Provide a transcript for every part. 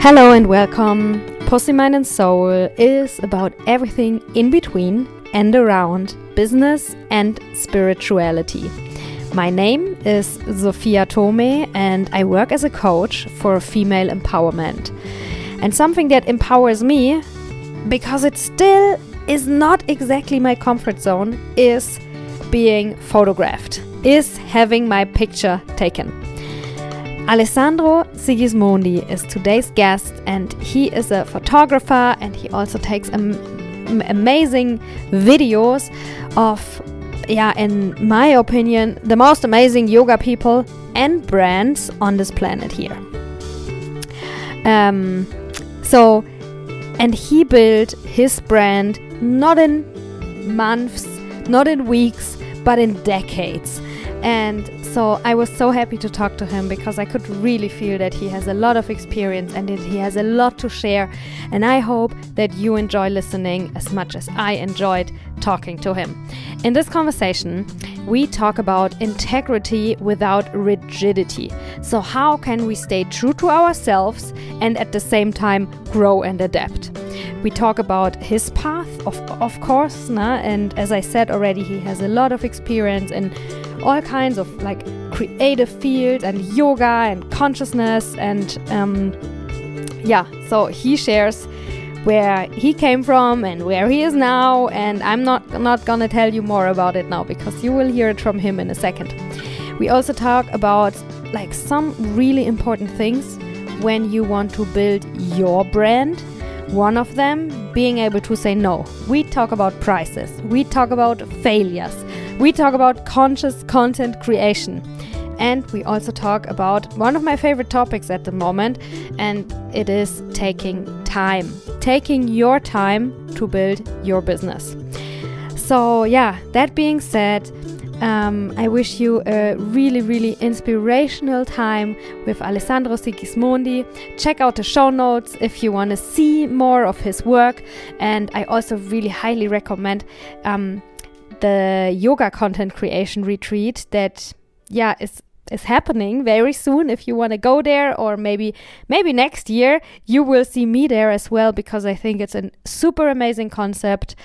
Hello and welcome. Pussy, Mind and Soul is about everything in between and around business and spirituality. My name is Sophia Tome and I work as a coach for female empowerment. And something that empowers me, because it still is not exactly my comfort zone, is being photographed, is having my picture taken. Alessandro Sigismondi is today's guest, and he is a photographer and he also takes amazing videos of, in my opinion, the most amazing yoga people and brands on this planet here. And he built his brand not in months, not in weeks, but in decades. And so I was so happy to talk to him because I could really feel that he has a lot of experience and that he has a lot to share. And I hope that you enjoy listening as much as I enjoyed talking to him. In this conversation, we talk about integrity without rigidity. So how can we stay true to ourselves and at the same time grow and adapt? We talk about his path, of course, and as I said already, he has a lot of experience in all kinds of creative fields and yoga and consciousness and so he shares where he came from and where he is now, and I'm not gonna tell you more about it now because you will hear it from him in a second. We also talk about some really important things when you want to build your brand. One of them being able to say no. We talk about prices, we talk about failures, we talk about conscious content creation, and we also talk about one of my favorite topics at the moment, and it is taking your time to build your business. So that being said, I wish you a really, really inspirational time with Alessandro Sigismondi. Check out the show notes if you want to see more of his work. And I also really highly recommend the yoga content creation retreat that is happening very soon. If you want to go there, or maybe next year, you will see me there as well, because I think it's a super amazing concept.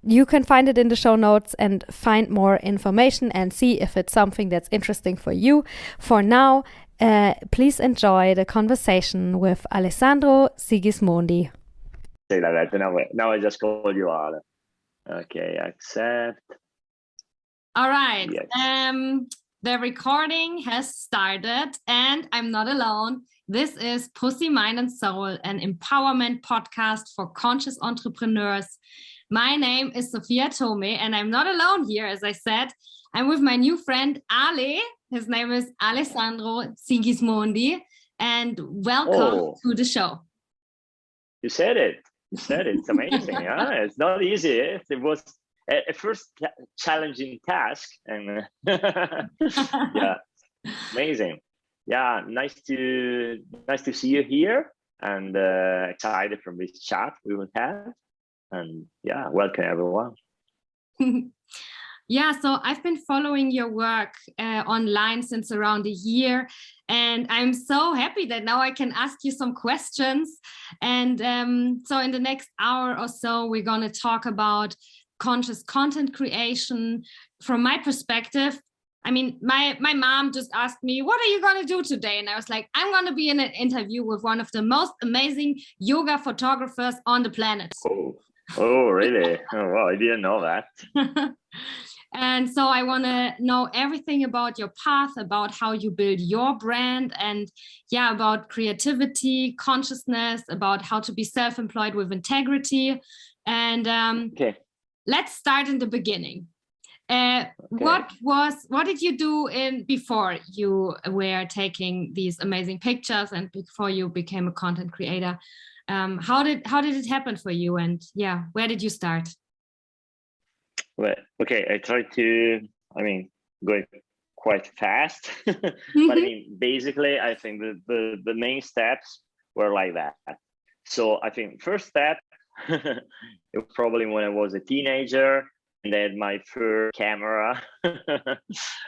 You can find it in the show notes and find more information and see if it's something that's interesting for you. For now, please enjoy the conversation with Alessandro Sigismondi. Say like that. Now I just called you out. Okay, accept. All right. Yes. The recording has started and I'm not alone. This is Pussy, Mind and Soul, an empowerment podcast for conscious entrepreneurs. My name is Sophia Tome and I'm not alone here, as I said. I'm with my new friend, Ale. His name is Alessandro Sigismondi. And welcome to the show. You said it. It's amazing. It's not easy. It was a first challenging task. And amazing. Yeah, nice to see you here, and excited from this chat we will have. And welcome everyone. So I've been following your work online since around a year, and I'm so happy that now I can ask you some questions. And so in the next hour or so, we're going to talk about conscious content creation. From my perspective, I mean, my mom just asked me, what are you going to do today? And I was like, I'm going to be in an interview with one of the most amazing yoga photographers on the planet. Oh, really? Oh, wow, I didn't know that. And so I want to know everything about your path, about how you build your brand, and about creativity, consciousness, about how to be self-employed with integrity. And let's start in the beginning. What did you do before you were taking these amazing pictures and before you became a content creator? How did it happen for you, and where did you start? Well, okay, I tried to, go quite fast, but basically I think the main steps were like that. So I think first step, it was probably when I was a teenager and I had my first camera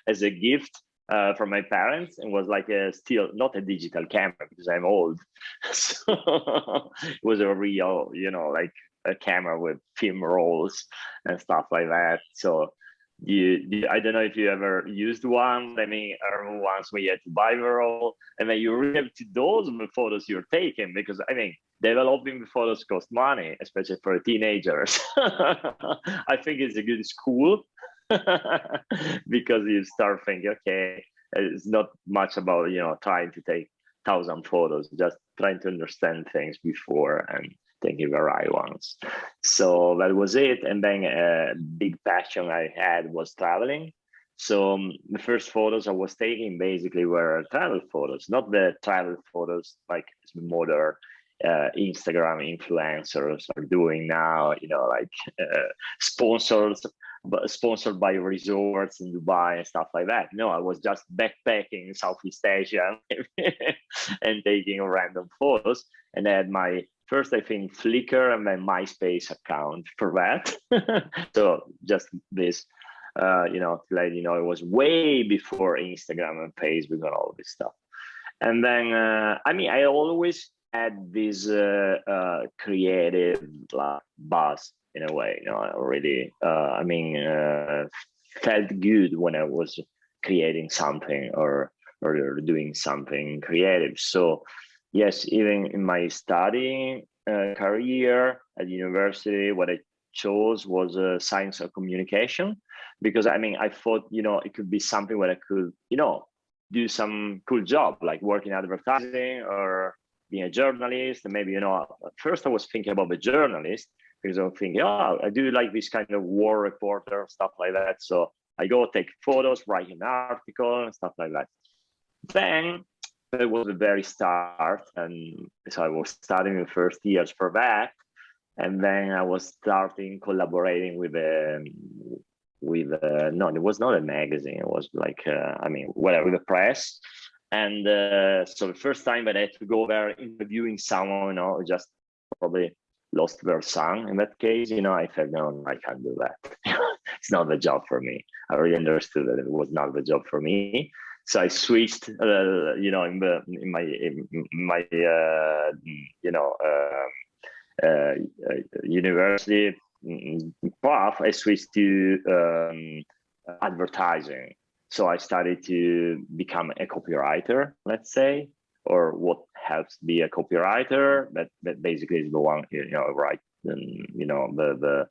as a gift from my parents, and was like still not a digital camera because I'm old. So it was a real, like a camera with film rolls and stuff like that. So I don't know if you ever used one. I mean, I remember once we had to buy the roll, and then you really have to dose the photos you're taking, because I mean, developing the photos cost money, especially for teenagers. I think it's a good school because you start thinking, okay, it's not much about trying to take 1,000 photos, just trying to understand things before and taking the right ones. So that was it. And then a big passion I had was traveling. So the first photos I was taking basically were travel photos, not the travel photos like modern Instagram influencers are doing now, like sponsored by resorts in Dubai and stuff like that. No, I was just backpacking in Southeast Asia and taking random photos. And I had my first, I think, Flickr and then MySpace account for that. So just this, to let you know, it was way before Instagram and Facebook and all this stuff. And then, I always had this creative buzz in a way, already. Felt good when I was creating something or doing something creative. So yes, even in my studying career at university, what I chose was science of communication, because I thought, it could be something where I could, do some cool job, like working in advertising or being a journalist. And maybe, at first I was thinking about the journalist, because I'm thinking, I do like this kind of war reporter, stuff like that. So I go take photos, write an article and stuff like that. Then it was the very start. And so I was studying the first years for that. And then I was starting collaborating with no, it was not a magazine. It was like, whatever, the press. And so the first time that I had to go there interviewing someone, just probably lost their son in that case, I felt, no, I can't do that. It's not the job for me. I really understood that it was not the job for me. So I switched, in my university path, I switched to advertising. So I started to become a copywriter, let's say, or what helps be a copywriter. That basically is the one, write, the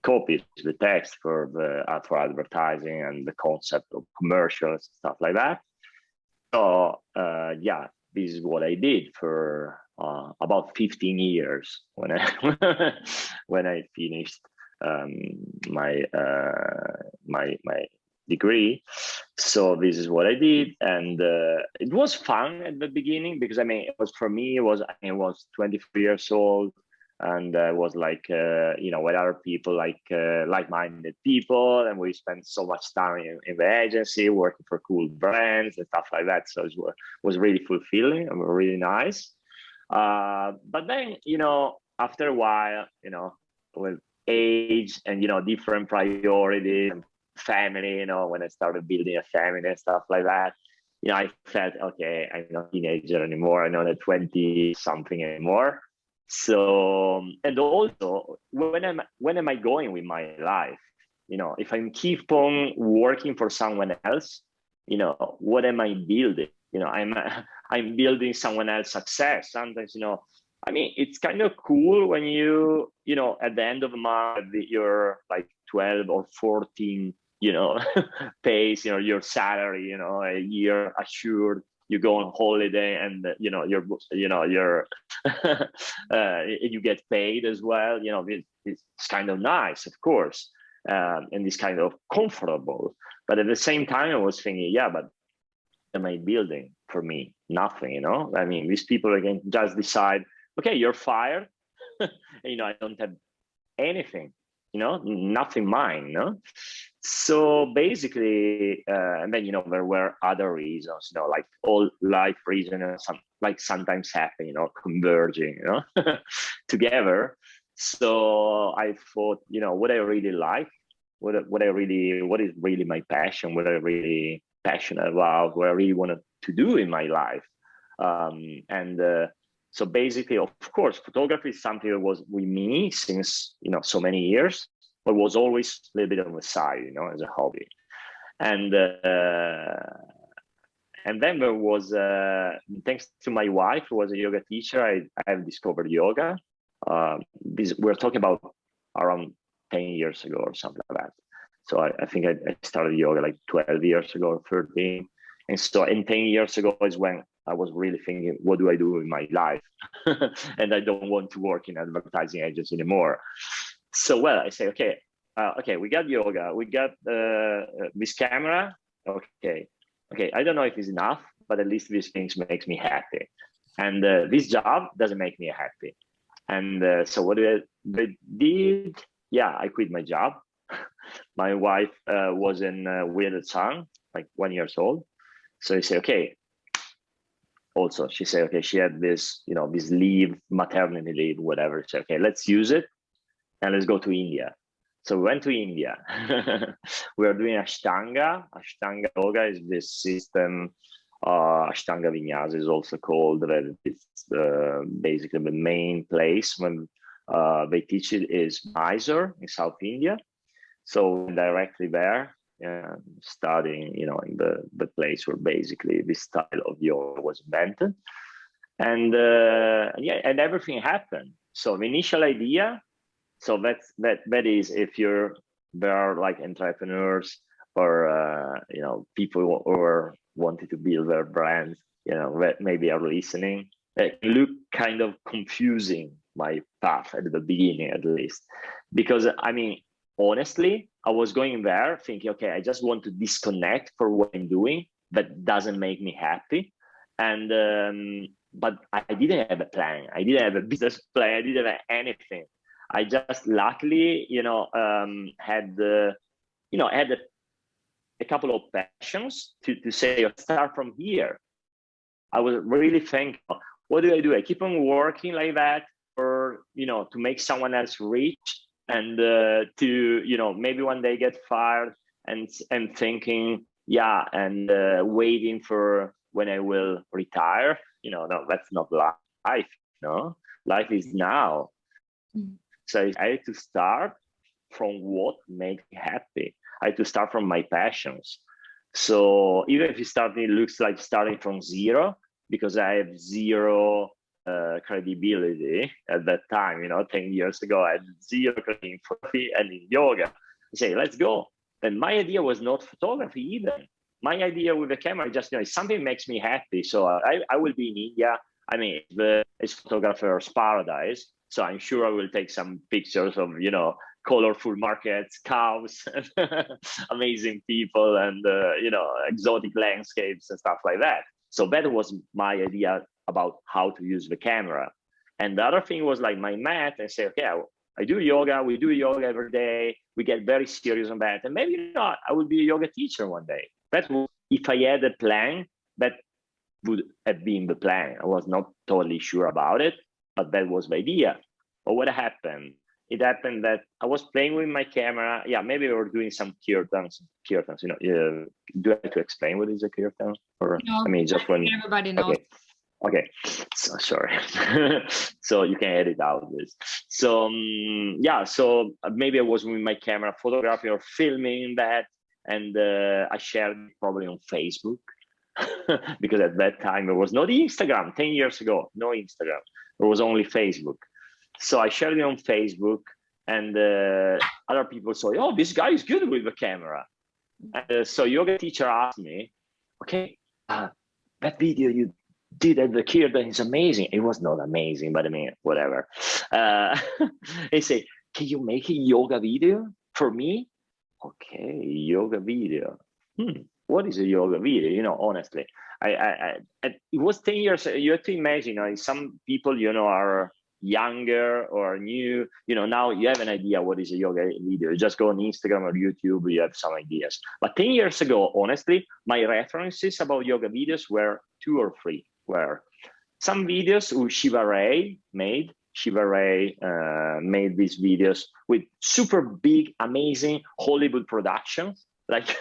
copies, the text for advertising and the concept of commercials, stuff like that. So this is what I did for about 15 years when I finished my degree. So this is what I did, and it was fun at the beginning, because it was, for me, I was 23 years old, and I was like with other people, like-minded people, and we spent so much time in the agency working for cool brands and stuff like that. So it was really fulfilling and really nice. But then, after a while, with age and, different priorities and family, when I started building a family and stuff like that, I felt, okay, I'm not a teenager anymore. I'm not a 20 something anymore. So, and also, when am I going with my life? If I keep on working for someone else, what am I building? I'm building someone else's success. Sometimes, it's kind of cool when at the end of the month, you're like 12 or 14, pays, your salary, a year assured. You go on holiday, and you're you get paid as well. It's kind of nice, of course, and it's kind of comfortable. But at the same time, I was thinking, but am I building for me? Nothing, these people again just decide, okay, you're fired. I don't have anything, nothing mine, So basically, and then, there were other reasons, like all life reasons, sometimes happen, converging, together. So I thought, what I really like, what is really my passion, what I really passionate about, what I really wanted to do in my life. So basically, of course, photography is something that was with me since, so many years, but was always a little bit on the side, as a hobby. And then there was, thanks to my wife, who was a yoga teacher, I have discovered yoga. We're talking about around 10 years ago or something like that. So I think I started yoga like 12 years ago or 13. And so in 10 years ago is when I was really thinking, what do I do in my life? And I don't want to work in advertising agency anymore. So, well, I say, okay, we got yoga, we got this camera. Okay, I don't know if it's enough, but at least these things makes me happy. And this job doesn't make me happy. And so what I did, I quit my job. My wife was with a son, like 1 year old. So I say, okay. Also, she said, okay, she had this, this leave, maternity leave, whatever. So, okay, let's use it and let's go to India. So we went to India. We are doing Ashtanga. Ashtanga yoga is this system. Ashtanga Vinyasa is also called. It's basically the main place when they teach it is Mysore in South India. So directly there, studying, in the place where basically this style of yoga was invented. And and everything happened. So the initial idea, so that is, if there are like entrepreneurs or people who are wanting to build their brands, that maybe are listening, it look kind of confusing, my path at the beginning, at least, because honestly, I was going there thinking, okay, I just want to disconnect for what I'm doing that doesn't make me happy. And but I didn't have a plan. I didn't have a business plan. I didn't have anything. I just luckily, had a couple of passions to say, start from here. I was really thinking, what do? I keep on working like that, or to make someone else rich, and to maybe one day get fired, and thinking, waiting for when I will retire. No, that's not life. Life is now. Mm-hmm. So I had to start from what makes me happy. I had to start from my passions. So even if it looks like starting from zero, because I have zero credibility at that time, 10 years ago, I had zero credibility in photography and in yoga. I say, let's go. And my idea was not photography either. My idea with the camera is just, something makes me happy. So I will be in India. It's photographer's paradise. So I'm sure I will take some pictures of, colorful markets, cows, amazing people, and, exotic landscapes and stuff like that. So that was my idea about how to use the camera. And the other thing was like my mat, and say, okay, I do yoga, we do yoga every day, we get very serious on that. And maybe not, I will be a yoga teacher one day. That was, if I had a plan, that would have been the plan. I was not totally sure about it, but that was the idea. But what happened? It happened that I was playing with my camera. Yeah, maybe we were doing some kirtans. Kirtans, do I have to explain what is a kirtan? Or no, just when everybody knows. Okay. So sorry. So you can edit out this. So so maybe I was with my camera, photographing or filming that, and I shared it probably on Facebook. Because at that time there was no Instagram. 10 years ago, no Instagram. There was only Facebook. So I shared it on Facebook, and other people saw, oh, this guy is good with the camera. And so yoga teacher asked me, okay, that video you did at the kirtan is amazing. It was not amazing, but whatever. They say, can you make a yoga video for me? Okay, yoga video. What is a yoga video? Honestly, it was 10 years. You have to imagine, some people, are younger or new, now you have an idea what is a yoga video. You just go on Instagram or YouTube, you have some ideas. But 10 years ago, honestly, my references about yoga videos were 2 or 3. Were some videos who Shiva Ray made. Shiva Ray made these videos with super big, amazing Hollywood productions. like,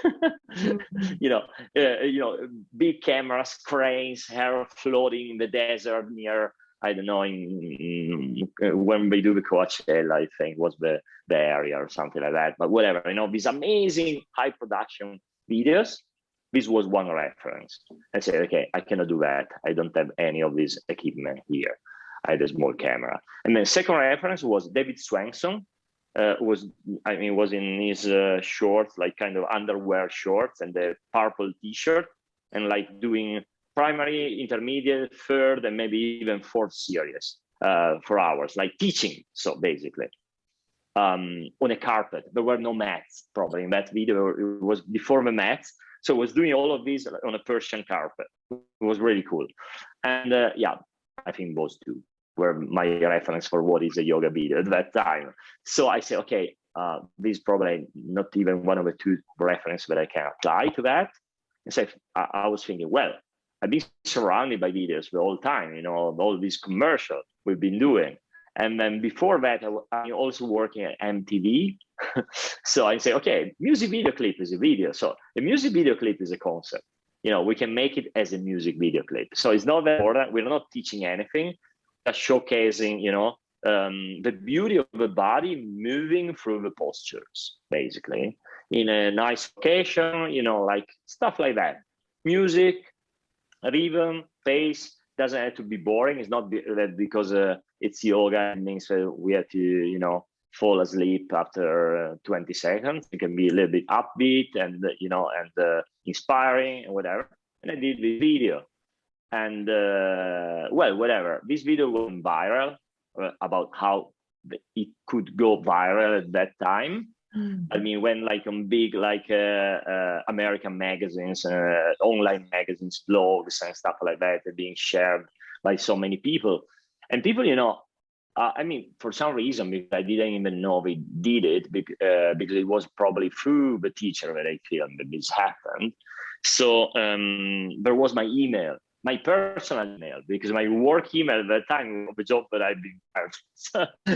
big cameras, cranes, hair floating in the desert near, I don't know, when we do the Coachella, I think was the area or something like that. But whatever, these amazing high production videos. This was one reference. I said, okay, I cannot do that. I don't have any of this equipment here. I had a small camera. And then second reference was David Swanson. Was in his shorts, like kind of underwear shorts and the purple T-shirt, and like doing primary, intermediate, third, and maybe even fourth series for hours, like teaching. So basically, on a carpet. There were no mats probably in that video. It was before the mats. So I was doing all of this on a Persian carpet. It was really cool. And I think those two were my reference for what is a yoga video at that time. So I said, okay, this is probably not even one of the two references that I can apply to that. And so I was thinking, well, I've been surrounded by videos the whole time, all these commercials we've been doing. And then before that, I'm also working at MTV. So I say, okay, music video clip is a video. So a music video clip is a concept. We can make it as a music video clip. So it's not that important. We're not teaching anything, just showcasing, the beauty of the body moving through the postures, basically, in a nice location, like stuff like that. Music, rhythm, pace, doesn't have to be boring. It's not that because it's yoga, it means we have to, fall asleep after 20 seconds. It can be a little bit upbeat and, inspiring and whatever. And I did the video. And, whatever. This video went viral about how it could go viral at that time. I mean, when like on big, like American magazines, online magazines, blogs and stuff like that are being shared by so many people. And people, for some reason, because I didn't even know we did it, because it was probably through the teacher that I filmed that this happened. So there was my email, my personal email, because my work email at that time was the job that I've been fired.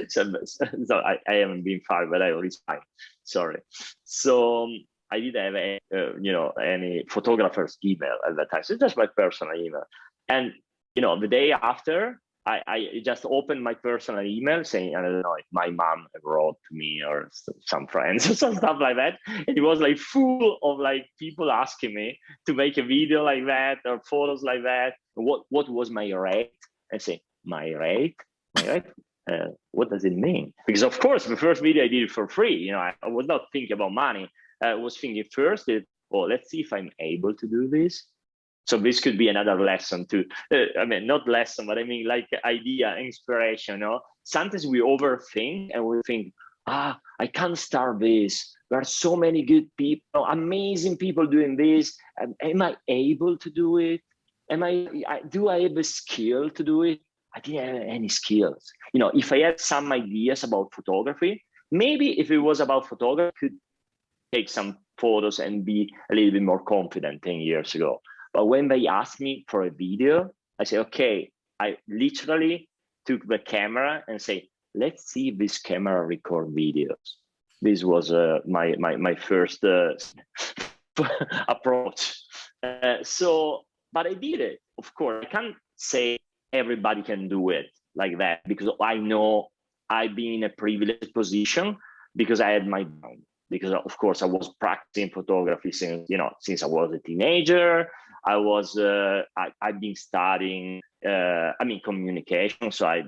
So I haven't been fired, but I resigned. Sorry. So I didn't have any photographer's email at that time. So just my personal email. And the day after, I just opened my personal email saying, I don't know, if my mom wrote to me or some friends or some stuff like that. And it was like full of like people asking me to make a video like that or photos like that. What was my rate? I say, my rate? What does it mean? Because of course, the first video I did it for free. I was not thinking about money. I was thinking first, let's see if I'm able to do this. So this could be another lesson too. Not lesson, but I mean like idea, inspiration. Sometimes we overthink and we think, I can't start this. There are so many good people, amazing people doing this. Am I able to do it? Do I have a skill to do it? I didn't have any skills. If I had some ideas about photography, maybe if it was about photography, I could take some photos and be a little bit more confident 10 years ago. But when they asked me for a video, I said, okay, I literally took the camera and say, let's see if this camera record videos. This was my first approach. But I did it, of course. I can't say everybody can do it like that because I know I've been in a privileged position because I had my own. Because of course I was practicing photography since I was a teenager. I've been studying communication, so I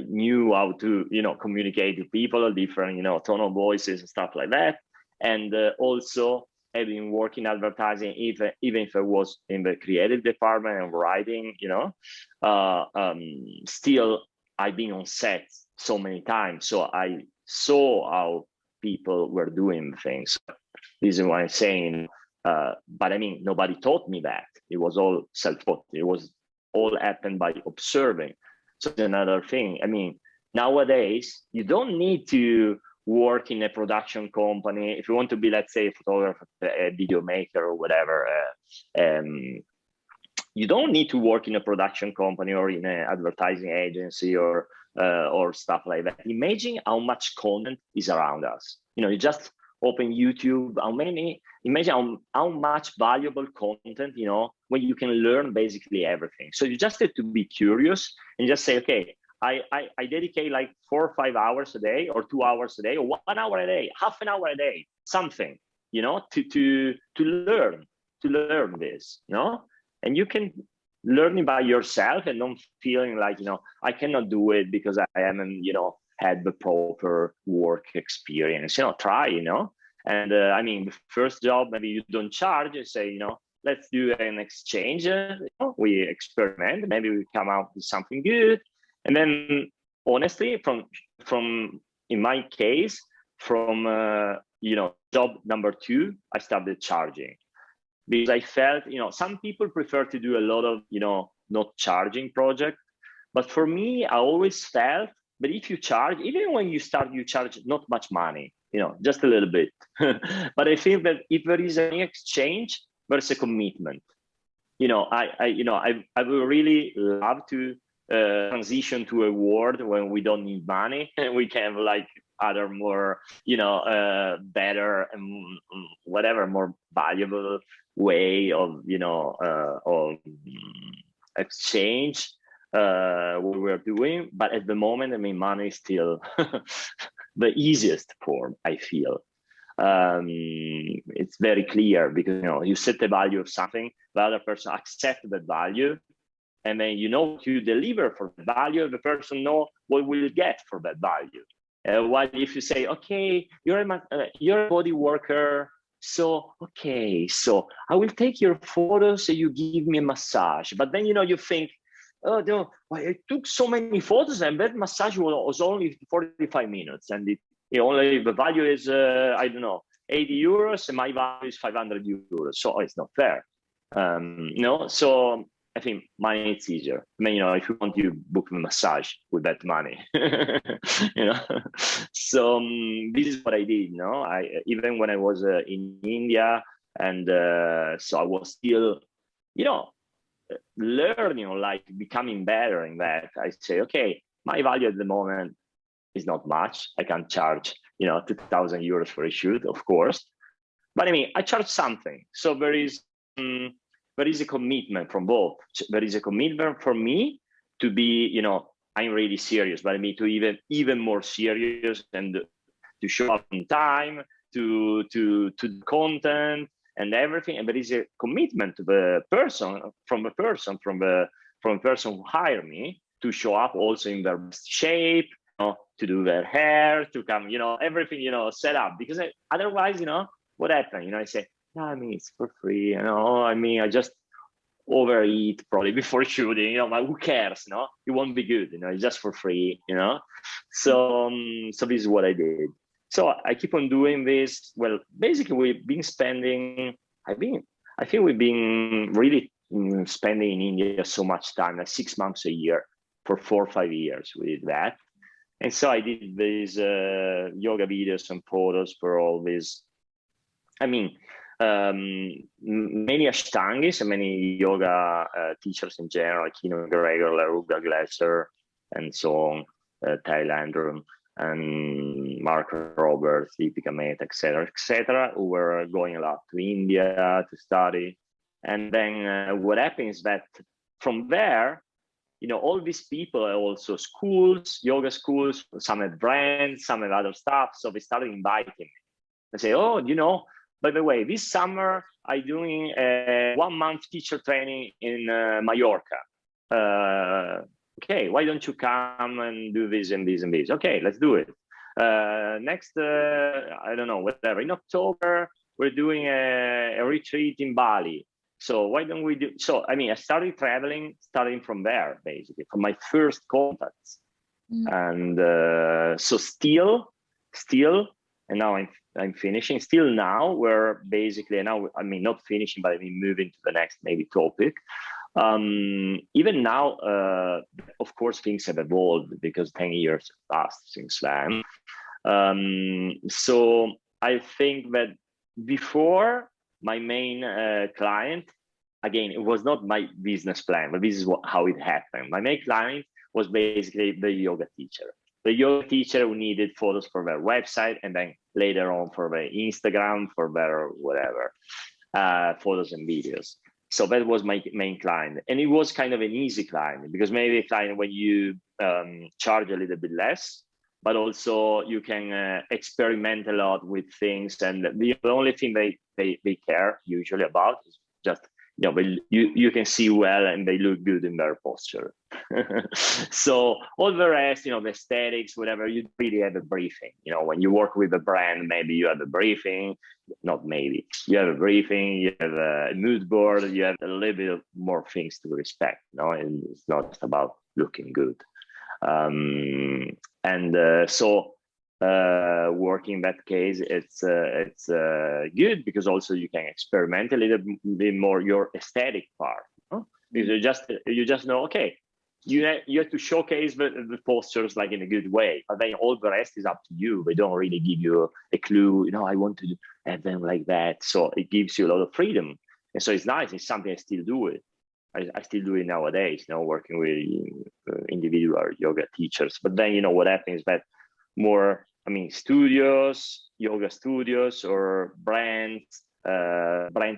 knew how to communicate to people, different tone of voices and stuff like that. And also I've been working advertising, even if I was in the creative department and writing, still I've been on set so many times, so I saw how people were doing things. This is what I'm saying. But nobody taught me that. It was all self-taught. It was all happened by observing. So it's another thing. Nowadays, you don't need to work in a production company. If you want to be, let's say, a photographer, a video maker or whatever, you don't need to work in a production company or in an advertising agency or stuff like that. Imagine how much content is around us. You just open YouTube, imagine how much valuable content, you know, when you can learn basically everything. So you just have to be curious and just say, okay, I dedicate like 4 or 5 hours a day, or 2 hours a day, or 1 hour a day, half an hour a day, something, you know, to learn this, you know, and you can learn it by yourself and not feeling like, you know, I cannot do it because I haven't, you know, had the proper work experience. You know, try, you know. And I mean, the first job, maybe you don't charge, you say, you know, let's do an exchange. You know, we experiment, maybe we come out with something good. And then honestly, from in my case, from you know, job number 2, I started charging, because I felt, you know, some people prefer to do a lot of, you know, not charging project. But for me, I always felt, but if you charge, even when you start, you charge not much money, you know, just a little bit. But I feel that if there is an exchange, there's a commitment. You know, I would really love to transition to a world when we don't need money and we can have like other more, you know, better and whatever, more valuable way of, you know, of exchange what we're doing. But at the moment, I mean, money is still the easiest form, I feel. It's very clear, because, you know, you set the value of something, the other person accepts that value, and then, you know, what you deliver for the value, the person know what we'll get for that value. While if you say, okay, you're a body worker, so okay, so I will take your photos, so you give me a massage. But then, you know, you think, oh no, I took so many photos and that massage was only 45 minutes, and only the value is I don't know, 80 euros, and my value is 500 euros. So it's not fair. No, so I think money it's easier. I mean, you know, if you want, you book a massage with that money, you know. So this is what I did. You know, even when I was in India, and so I was still, you know, learning, like becoming better in that. I say, okay, my value at the moment is not much. I can't charge, you know, 2,000 euros for a shoot, of course, but I mean, I charge something. So there is a commitment from both. There is a commitment for me to be, you know, I'm really serious, but I mean to even more serious, and to show up in time, to content and everything. And there is a commitment to the person, from the person who hired me, to show up also in their best shape, you know, to do their hair, to come, you know, everything, you know, set up. Because otherwise, you know, what happened? You know, I say, no, I mean, it's for free. You know, I mean, I just overeat probably before shooting. You know, but who cares? You know, it won't be good. You know, it's just for free. You know, so this is what I did. So I keep on doing this. Well, basically, we've been spending. I think we've been really spending in India so much time, like 6 months a year for 4 or 5 years. We did that, and so I did these yoga videos and photos for all these. I mean, many Ashtangis and many yoga teachers in general, like Kino Gregor, Laruga Glasser, and so on, Thailander, and Mark Roberts, Deepika Mehta, etc., who were going a lot to India to study. And then what happens is that from there, you know, all these people are also schools, yoga schools, some had brands, some had other stuff. So they started inviting me. They say, oh, you know, by the way, this summer I'm doing a 1-month teacher training in Mallorca. Okay, why don't you come and do this and this and this? Okay, let's do it. Next, I don't know, whatever. In October, we're doing a retreat in Bali. So why don't we do? So I mean, I started traveling, starting from there, basically, from my first contacts, and so still, and now I'm finishing. Still now, we're basically now. I mean, not finishing, but I mean moving to the next maybe topic. Even now, of course, things have evolved because 10 years have passed since then. So I think that before, my main client, again, it was not my business plan, but this is how it happened. My main client was basically the yoga teacher. the yoga teacher who needed photos for their website, and then later on for their Instagram, for their whatever, photos and videos. So that was my main client. And it was kind of an easy client, because maybe a client when you charge a little bit less, but also you can experiment a lot with things. And the only thing they care usually about is just, you know, you can see well and they look good in their posture. So all the rest, you know, the aesthetics, whatever, you really have a briefing. You know, when you work with a brand, maybe you have a briefing, not maybe, you have a briefing, you have a mood board, you have a little bit more things to respect, you know, and it's not just about looking good. So working in that case, it's good, because also you can experiment a little bit more your aesthetic part, you know? Because you just know, okay, you have to showcase the postures like in a good way, but then all the rest is up to you. They don't really give you a clue, you know, I want to have them like that. So it gives you a lot of freedom, and so it's nice. It's something I still do it. I still do it nowadays, you know, working with individual yoga teachers. But then, you know, what happens is that more, I mean, studios, yoga studios, or brands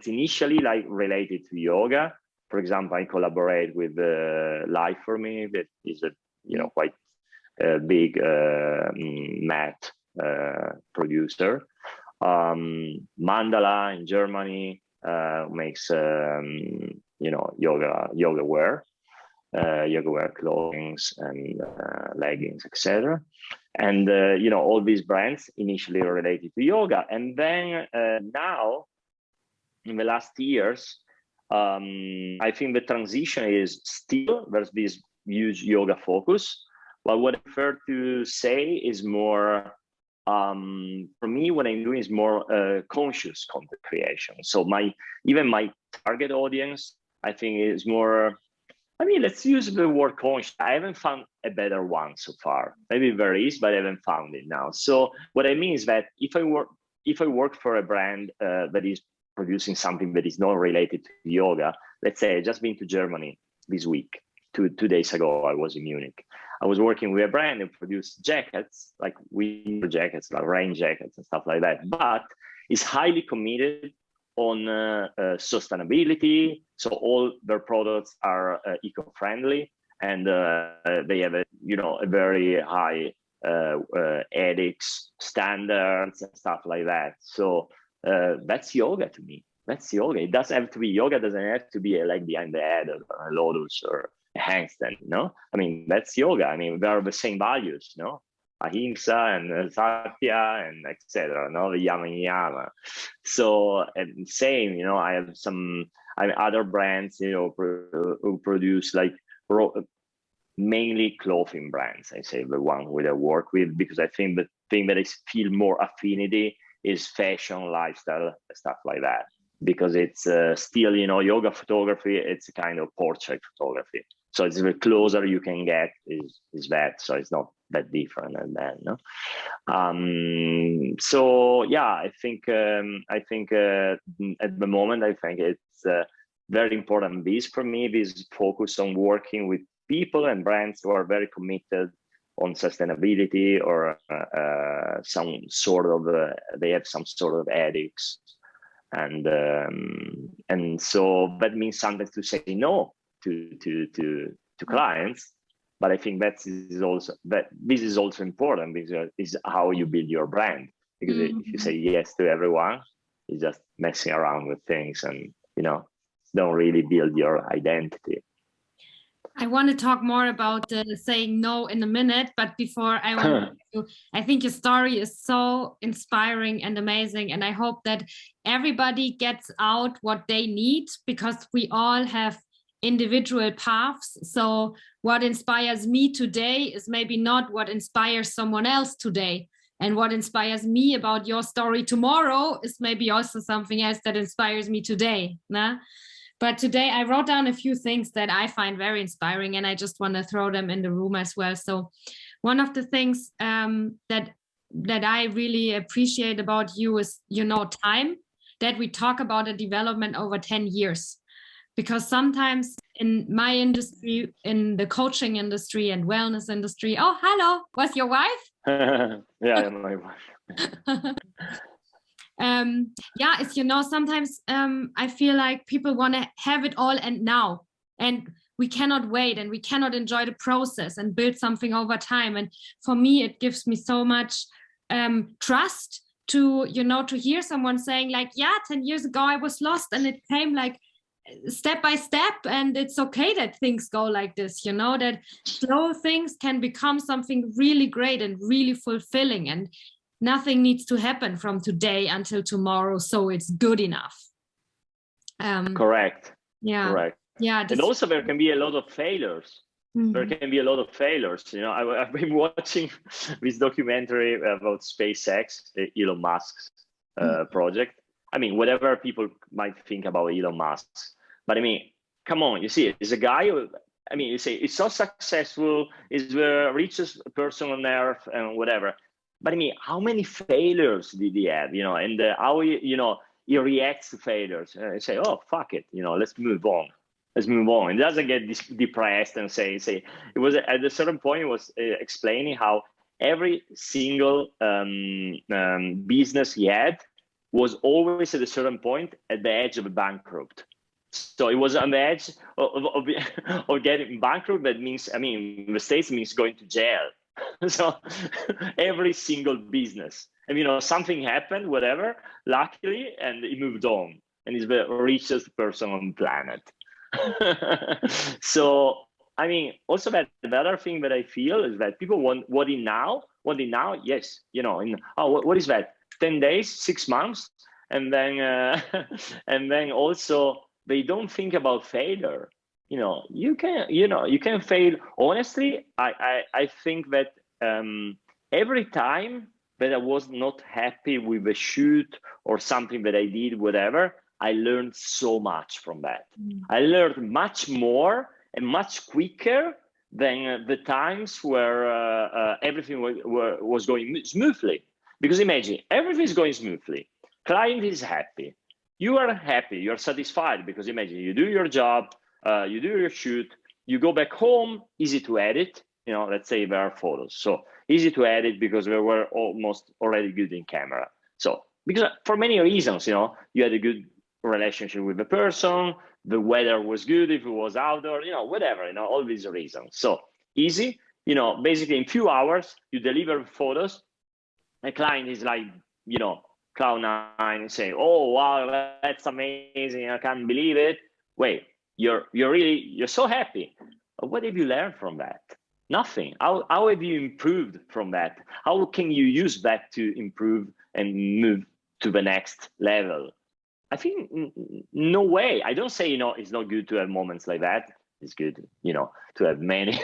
initially like related to yoga. For example, I collaborate with Liforme, that is a, you know, quite big mat producer. Mandala in Germany makes you know, yoga wear clothing and leggings, etc. And you know, all these brands initially related to yoga, and then now in the last years, I think the transition is still there's this huge yoga focus, but what I prefer to say is more, for me, what I'm doing is more conscious content creation. So even my target audience, I think, is more, I mean, let's use the word conscious. I haven't found a better one so far. Maybe there is, but I haven't found it now. So what I mean is that if I work for a brand that is producing something that is not related to yoga, let's say I just been to Germany this week. 2 days ago, I was in Munich. I was working with a brand who produced jackets, like winter jackets, like rain jackets and stuff like that, but is highly committed on sustainability. So all their products are eco-friendly, and they have a very high ethics standards and stuff like that. So that's yoga to me. That's yoga. It doesn't have to be yoga. Doesn't have to be a leg behind the head or a lotus or a handstand. No, I mean, that's yoga. I mean, they are the same values. No, ahimsa and satya and etc. No, the yama and yama. So and same. You know, I have some other brands. You know, who produce like mainly clothing brands. I say the one that I work with, because I think the thing that I feel more affinity is fashion, lifestyle, stuff like that, because it's still, you know, yoga photography, it's a kind of portrait photography. So it's the closer you can get is that. So it's not that different than that, no? So yeah, I think at the moment, I think it's very important. This for me, this focus on working with people and brands who are very committed on sustainability, or some sort of they have some sort of ethics, and so that means sometimes to say no to clients. But I think this is also important, because it's how you build your brand. Because if you say yes to everyone, you're just messing around with things, and you know, don't really build your identity. I want to talk more about saying no in a minute, but before I think your story is so inspiring and amazing, and I hope that everybody gets out what they need, because we all have individual paths. So what inspires me today is maybe not what inspires someone else today, and what inspires me about your story tomorrow is maybe also something else that inspires me today. Nah? But today I wrote down a few things that I find very inspiring, and I just want to throw them in the room as well. So one of the things that I really appreciate about you is, you know, time, that we talk about a development over 10 years. because sometimes in my industry, in the coaching industry and wellness industry, oh, hello, was your wife? Yeah, my wife. Yeah, it's, you know, sometimes I feel like people want to have it all and now, and we cannot wait, and we cannot enjoy the process and build something over time. And for me, it gives me so much trust to, you know, to hear someone saying like, yeah, 10 years ago I was lost and it came like step by step, and it's okay that things go like this, you know, that slow things can become something really great and really fulfilling, and nothing needs to happen from today until tomorrow so it's good enough. Correct. Yeah. Correct. Yeah. And also there can be a lot of failures. Mm-hmm. There can be a lot of failures. You know, I've been watching this documentary about SpaceX, Elon Musk's project. I mean, whatever people might think about Elon Musk, but I mean, come on, you see, he's a guy who, I mean, you say he's so successful, he's the richest person on earth and whatever. But I mean, how many failures did he have? You know, and how he, you know, he reacts to failures. And say, oh, fuck it, you know, let's move on. Let's move on. It doesn't get depressed and say. It was at a certain point. It was explaining how every single business he had was always at a certain point at the edge of a bankrupt. So it was on the edge of getting bankrupt. That means, I mean, in the States means going to jail. So every single business, and you know, something happened, whatever, luckily, and he moved on, and he's the richest person on the planet. So I mean, also that the other thing that I feel is that people want what in now, yes, you know, in what is that, 10 days, 6 months, and then and then also they don't think about failure. You know, you can fail. Honestly, I think that every time that I was not happy with a shoot or something that I did, whatever, I learned so much from that. I learned much more and much quicker than the times where everything was going smoothly. Because imagine, everything is going smoothly. Client is happy. You are happy. You are satisfied because imagine you do your job, you do your shoot, you go back home, easy to edit. You know, let's say there are photos. So easy to edit because they were almost already good in camera. So because for many reasons, you know, you had a good relationship with the person, the weather was good if it was outdoor, you know, whatever, you know, all these reasons. So easy, you know, basically in few hours, you deliver photos. A client is like, you know, cloud nine and say, oh, wow, that's amazing. I can't believe it. Wait, you're so happy. What have you learned from that? Nothing. How have you improved from that? How can you use that to improve and move to the next level? I think no way. I don't say, you know, it's not good to have moments like that. It's good, you know, to have many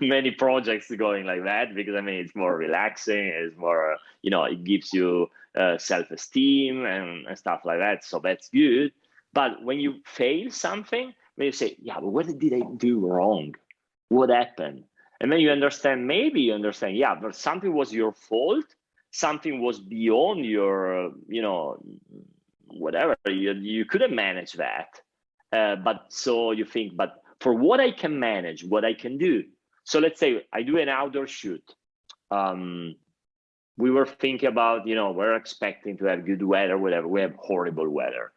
many projects going like that, because I mean, it's more relaxing. It's more, you know, it gives you self-esteem and stuff like that. So that's good. But when you fail something, when you say, yeah, but what did I do wrong? What happened? And then you understand, maybe you understand, yeah, but something was your fault. Something was beyond your, you know, whatever. You couldn't manage that. But so you think, but for what I can manage, what I can do. So let's say I do an outdoor shoot. We were thinking about, you know, we're expecting to have good weather, whatever. We have horrible weather.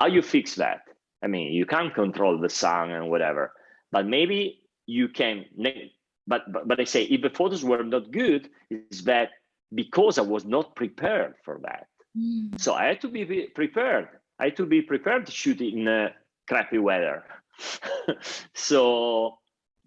How you fix that? I mean, you can't control the sun and whatever, but maybe you can. But I say, if the photos were not good, it's that because I was not prepared for that. So I had to be prepared. I had to be prepared to shoot in crappy weather. So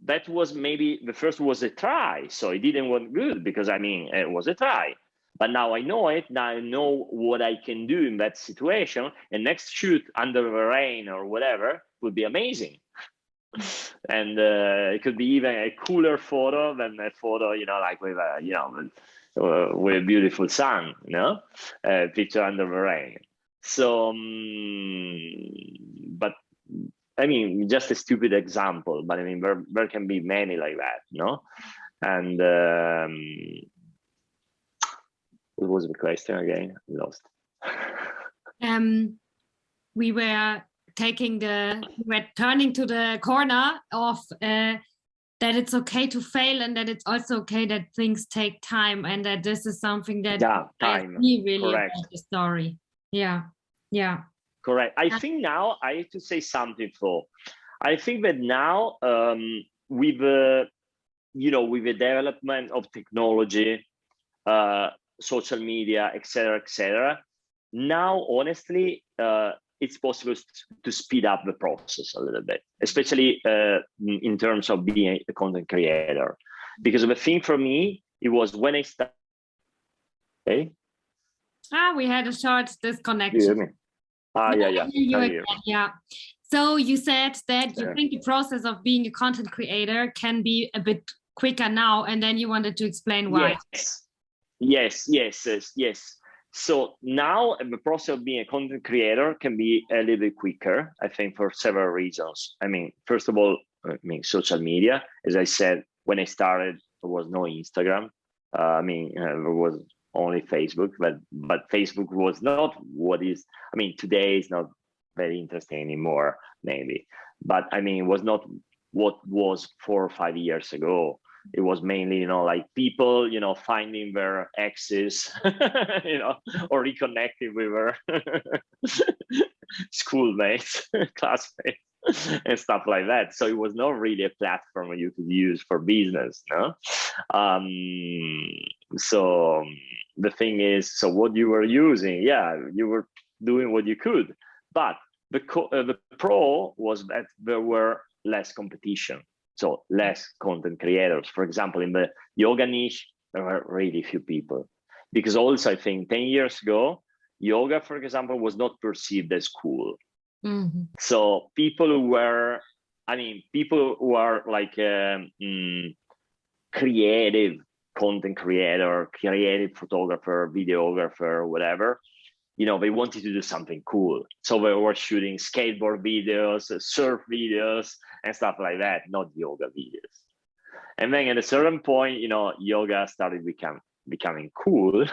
that was maybe the first was a try. So it didn't work good because I mean, it was a try. But now I know it. Now I know what I can do in that situation. And next shoot under the rain or whatever would be amazing. And it could be even a cooler photo than a photo, you know, like with a, you know, with a beautiful sun, you know, picture under the rain. So, but I mean, just a stupid example, but I mean, there can be many like that, you know? And what was the question again? I lost. We were we're turning to the corner of that it's okay to fail, and that it's also okay that things take time, and that this is something that time. Really Correct. about the story. Yeah. Correct. I think now I have to say something for. I think that now with the development of technology, social media, etc., now honestly, it's possible to speed up the process a little bit, especially in terms of being a content creator. Because the thing for me, it was when I started. Okay. We had a short disconnection. You hear me? Yeah. So you said that you think the process of being a content creator can be a bit quicker now, and then you wanted to explain why. Yes. So now the process of being a content creator can be a little bit quicker, I think, for several reasons. I mean, first of all, social media. As I said, when I started, there was no Instagram. There was only Facebook, but Facebook was not what is. I mean, today is not very interesting anymore, maybe. But I mean, it was not what was 4 or 5 years ago. It was mainly, like people, finding their exes, or reconnecting with their schoolmates, classmates, and stuff like that. So it was not really a platform you could use for business, no? So the thing is, so what you were using, you were doing what you could, but the pro was that there were less competition. So less content creators. For example, in the yoga niche, there were really few people. Because also, I think 10 years ago, yoga, for example, was not perceived as cool. Mm-hmm. So people who are like creative content creator, creative photographer, videographer, whatever, they wanted to do something cool. So they were shooting skateboard videos, surf videos, and stuff like that, not yoga videos. And then at a certain point, yoga started becoming cool.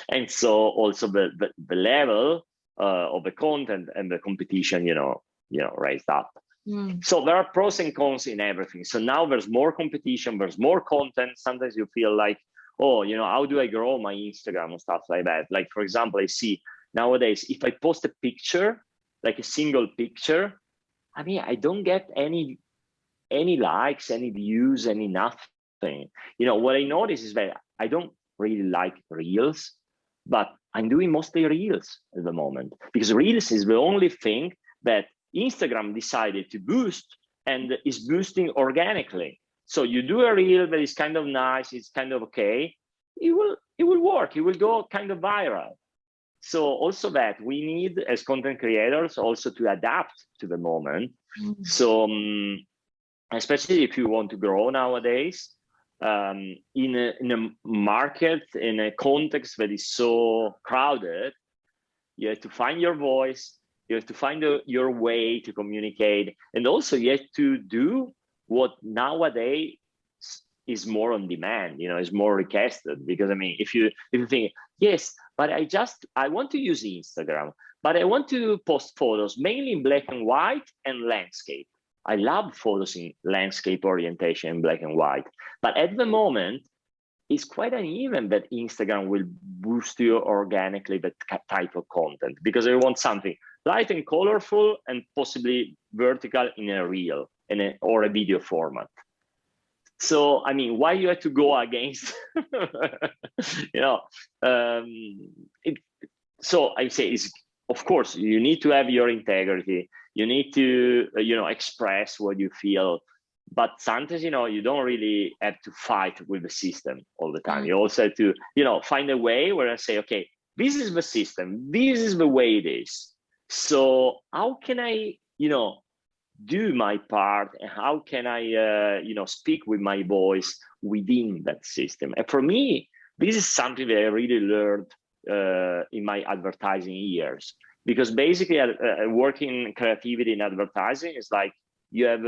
And so also the level of the content and the competition, raised up. Mm. So there are pros and cons in everything. So now there's more competition, there's more content. Sometimes you feel like, how do I grow my Instagram and stuff like that? Like, for example, I see nowadays, if I post a picture, like a single picture, I don't get any likes, any views, any nothing. What I notice is that I don't really like reels, but I'm doing mostly reels at the moment, because reels is the only thing that Instagram decided to boost and is boosting organically. So you do a reel that is kind of nice, it's kind of okay, it will work, it will go kind of viral. So also that we need, as content creators, also to adapt to the moment. Mm-hmm. So especially if you want to grow nowadays, in a market, in a context that is so crowded, you have to find your voice, you have to find your way to communicate, and also you have to do what nowadays is more on demand, is more requested. Because if you think, yes, but I want to use Instagram, but I want to post photos mainly in black and white and landscape. I love photos in landscape orientation in black and white, but at the moment, it's quite uneven that Instagram will boost you organically that type of content, because I want something light and colorful and possibly vertical in a reel or a video format. So, why you have to go against, so I say, of course, you need to have your integrity. You need to, express what you feel. But sometimes, you don't really have to fight with the system all the time. You also have to, find a way where I say, okay, this is the system. This is the way it is. So how can I, do my part, and how can I, speak with my voice within that system? And for me, this is something that I really learned in my advertising years, because basically working in creativity in advertising is like you have,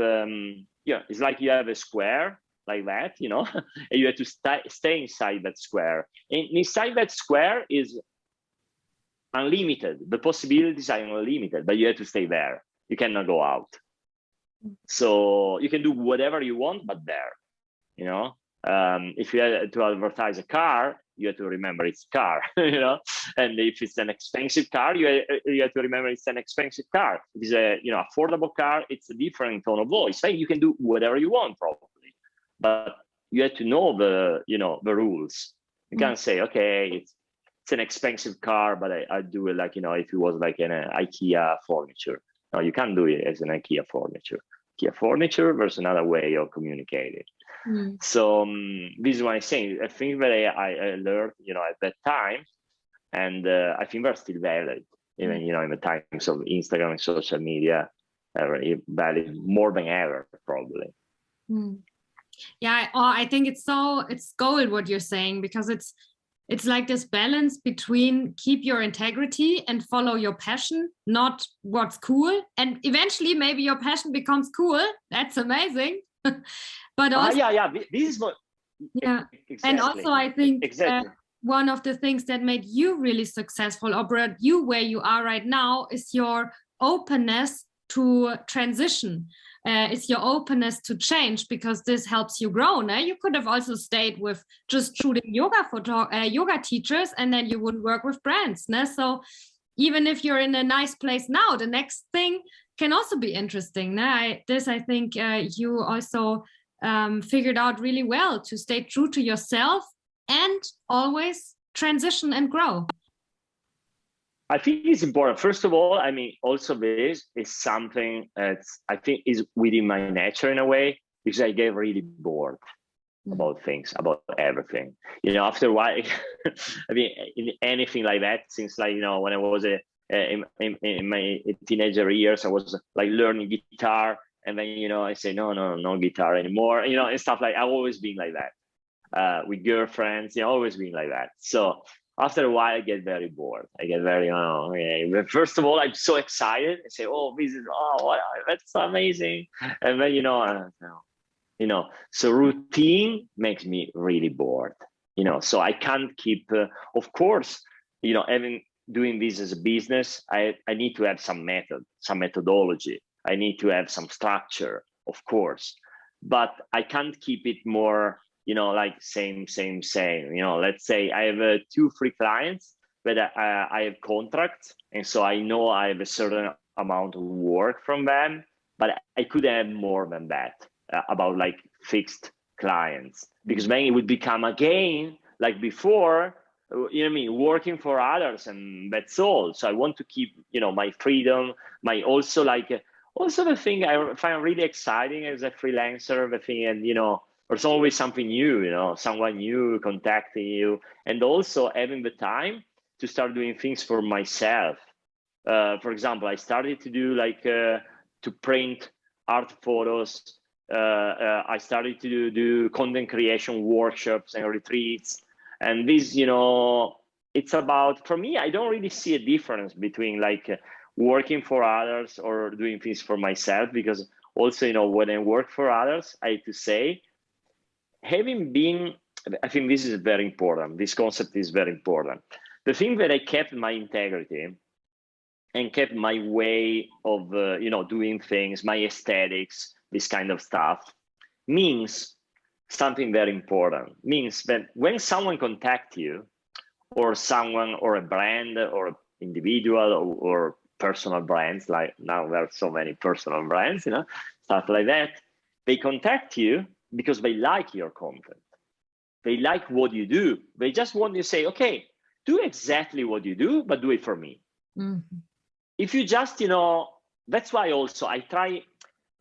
it's like you have a square like that, and you have to stay inside that square. And inside that square is unlimited. The possibilities are unlimited, but you have to stay there. you cannot go out. So you can do whatever you want, but there, you know, if you had to advertise a car, you have to remember it's a car, you know, and if it's an expensive car, you have to remember it's an expensive car. If it's a, you know, affordable car, it's a different tone of voice. Like you can do whatever you want probably, but you have to know the, you know, the rules. You can't say, okay, it's an expensive car, but I do it like, you know, if it was like an IKEA furniture. No, you can't do it as an IKEA furniture. IKEA furniture, there's another way of communicating. So this is what I'm saying. I think that I learned, you know, at that time, and I think they're still valid, even, you know, in the times of Instagram and social media, valid more than ever, probably. Yeah, I think it's gold what you're saying, because it's like this balance between keep your integrity and follow your passion, not what's cool. And eventually maybe your passion becomes cool. That's amazing. But also, this is what, exactly. And also I think one of the things that made you really successful or brought you where you are right now is your openness to transition. It's your openness to change, because this helps you grow. Now, you could have also stayed with just shooting yoga teachers, and then you wouldn't work with brands. Nah? So even if you're in a nice place now, the next thing can also be interesting. Nah? I think you also figured out really well to stay true to yourself and always transition and grow. I think it's important. First of all, I mean, also this is something that I think is within my nature in a way, because I get really bored about things, about everything. You know, after a while, I mean, in anything like that, since like, you know, when I was in my teenager years, I was like learning guitar, and then, you know, I say, no guitar anymore, you know, and stuff like, I've always been like that with girlfriends, you know, always been like that. So after a while, I get very bored. I get very, first of all, I'm so excited. I say, oh, this is, that's amazing. And then, you know, so routine makes me really bored, you know, so I can't keep, of course, you know, doing this as a business, I need to have some methodology. I need to have some structure, of course, but I can't keep it more, you know, like same, you know, let's say I have 2-3 clients, but I have contracts. And so I know I have a certain amount of work from them, but I could have more than that about like fixed clients, because then it would become again, like before, you know what I mean, working for others, and that's all. So I want to keep, you know, my freedom, also the thing I find really exciting as a freelancer, the thing, and, you know, there's always something new, you know, someone new contacting you, and also having the time to start doing things for myself. For example, I started to do like to print art photos. I started to do content creation workshops and retreats. And this, you know, it's about, for me, I don't really see a difference between like working for others or doing things for myself, because also, you know, when I work for others, I have to say, I think this is very important. This concept is very important. The thing that I kept my integrity and kept my way of, you know, doing things, my aesthetics, this kind of stuff, means something very important. Means that when someone contacts you, or someone, or a brand, or individual, or personal brands, like now there are so many personal brands, you know, stuff like that, they contact you because they like your content. They like what you do. They just want you to say, okay, do exactly what you do, but do it for me. If you just, you know, that's why also I try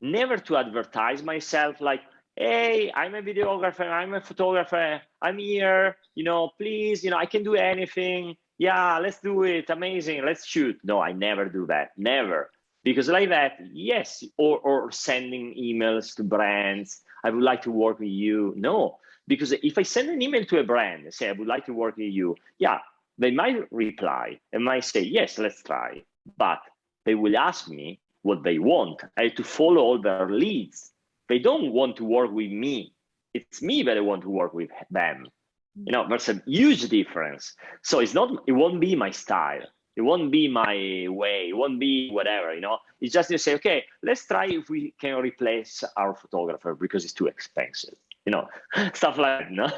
never to advertise myself like, hey, I'm a videographer, I'm a photographer, I'm here, you know, please, you know, I can do anything. Yeah, let's do it. Amazing. Let's shoot. No, I never do that. Never. Because like that, yes, or sending emails to brands, I would like to work with you. No, because if I send an email to a brand and say, I would like to work with you, yeah, they might reply and might say, yes, let's try. But they will ask me what they want. I have to follow all their leads. They don't want to work with me. It's me that I want to work with them. You know, there's a huge difference. So it won't be my style. It won't be my way. It won't be whatever, you know. It's just to say, okay, let's try if we can replace our photographer because it's too expensive, you know, stuff like that, no?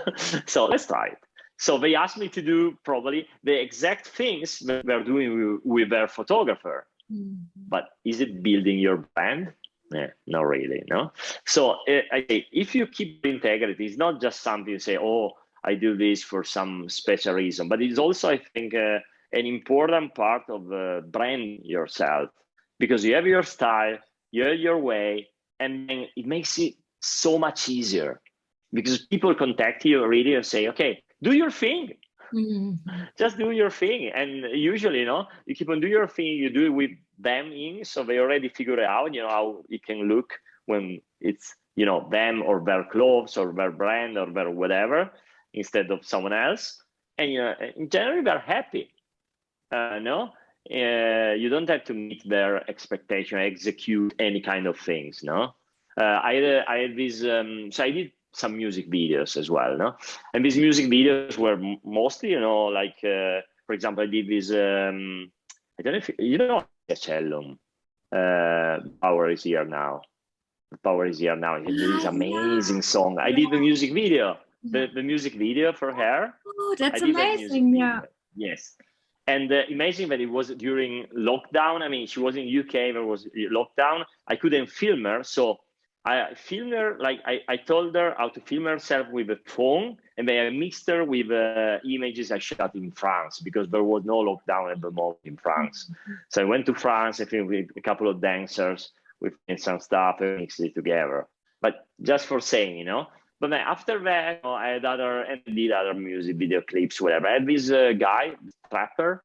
So let's try it. So they asked me to do probably the exact things that we're doing with their photographer. Mm-hmm. But is it building your brand? Yeah, not really, no? So if you keep integrity, it's not just something you say, oh, I do this for some special reason, but it's also, I think, an important part of brand yourself, because you have your style, you have your way, and it makes it so much easier because people contact you really and say, okay, do your thing. Mm-hmm. Just do your thing. And usually, you know, you keep on doing your thing, you do it with them in, so they already figure it out, you know, how it can look when it's, you know, them or their clothes or their brand or their whatever instead of someone else. And, you know, in general, they're happy. You don't have to meet their expectation, execute any kind of things, no? I had this, so I did some music videos as well, no? And these music videos were mostly, you know, like, for example, I did this, I don't know if you know, Cello, Power is Here Now. Power is Here Now. It had this amazing song. I did the music video, the music video for her. Oh, that's amazing, yeah. Yes. And imagine that it was during lockdown. I mean, she was in UK, there was lockdown. I couldn't film her. So I filmed her, like I told her how to film herself with a phone. And then I mixed her with images I shot in France because there was no lockdown at the moment in France. So I went to France, I filmed with a couple of dancers, with some stuff, and mixed it together. But just for saying, you know. But then after that, you know, I did other music video clips, whatever. I had this guy, rapper,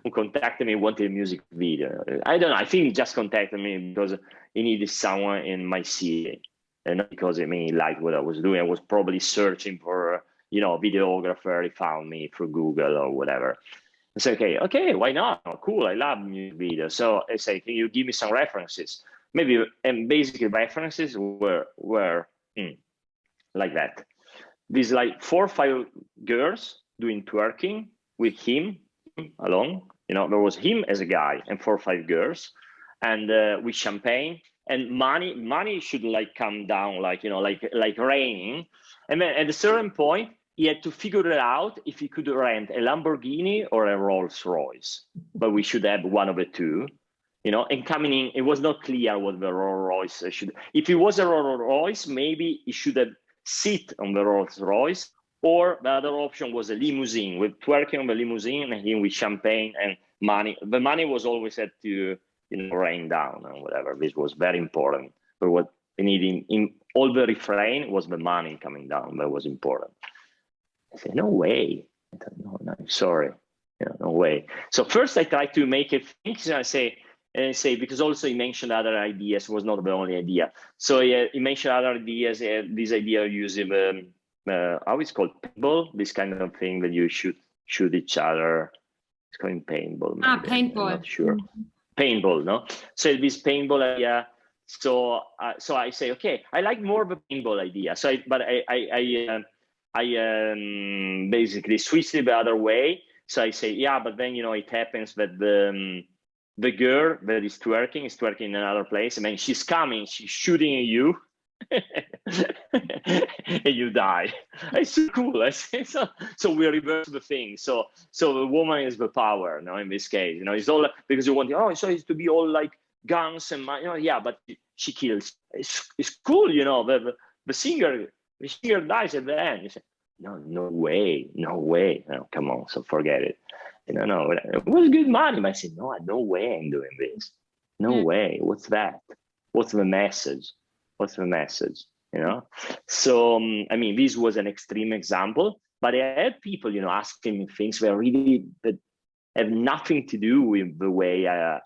who contacted me, wanted a music video. I don't know. I think he just contacted me because he needed someone in my city, and not because, I mean, he liked what I was doing. I was probably searching for, you know, videographer. He found me through Google or whatever. I said, okay, why not? Oh, cool, I love music videos. So I say, can you give me some references? Maybe, and basically references were like that. These like 4 or 5 girls doing twerking with him alone. You know, there was him as a guy and 4 or 5 girls, and with champagne and money should like come down, like, you know, like raining. And then at a certain point, he had to figure it out if he could rent a Lamborghini or a Rolls Royce, but we should have one of the two. You know, and coming in, it was not clear what the Rolls Royce should. If it was a Rolls Royce, maybe he should have sit on the Rolls Royce, or the other option was a limousine with twerking on the limousine and him with champagne and money. The money was always had to, you know, rain down and whatever. This was very important. But what we needed in all the refrain was the money coming down. That was important. I said, no way. I thought, no, sorry, you know, no way. So first I tried to make it think, and I say, because also he mentioned other ideas, was not the only idea. So he mentioned other ideas, this idea of using, how it's called, paintball, this kind of thing that you shoot each other. It's called paintball. Maybe. Paintball. I'm not sure. Paintball, no? So this paintball idea, so I say, okay, I like more of a paintball idea. So, I basically switched it the other way. So I say, yeah, but then, you know, it happens that the girl that is twerking in another place, and then she's coming, she's shooting at you, and you die. It's so cool. I say, so we reverse the thing. So the woman is the power, no, in this case, you know, it's all because you want, oh, so it's to be all like guns and money, you know, yeah, but she kills. It's cool, you know, the singer dies at the end. You say, no way. No, come on, so forget it. No, it was good money. But I said, no way I'm doing this. No way. What's that? What's the message? You know? So, I mean, this was an extreme example, but I had people, you know, asking me things that have nothing to do with the way I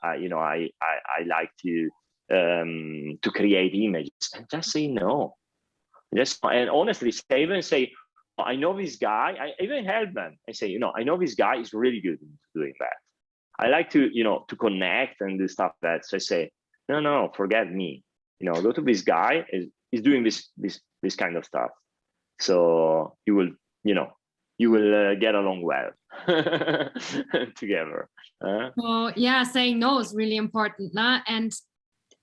like to create images. And just say no. And honestly, even say, I know this guy. I even help them. I say, you know, I know this guy is really good at doing that. I like to, you know, to connect and do stuff like that. So I say, no, forget me. You know, go to this guy. Is doing this kind of stuff. So you will you will get along well together. So yeah, saying no is really important, nah? And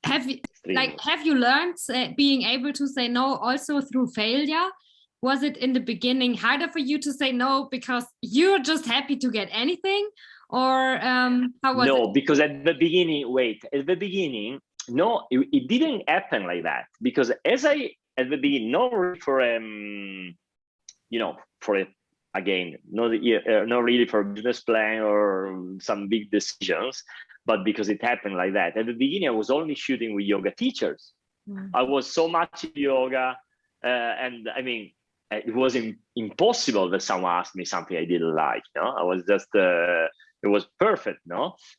have you learned being able to say no also through failure? Was it in the beginning harder for you to say no because you're just happy to get anything, or how was it? No, because at the beginning, no, it didn't happen like that. Because at the beginning, not really for again, not really for a business plan or some big decisions, but because it happened like that. At the beginning, I was only shooting with yoga teachers. I was so much in yoga, and I mean, it was impossible that someone asked me something I didn't like. I was just, it was perfect.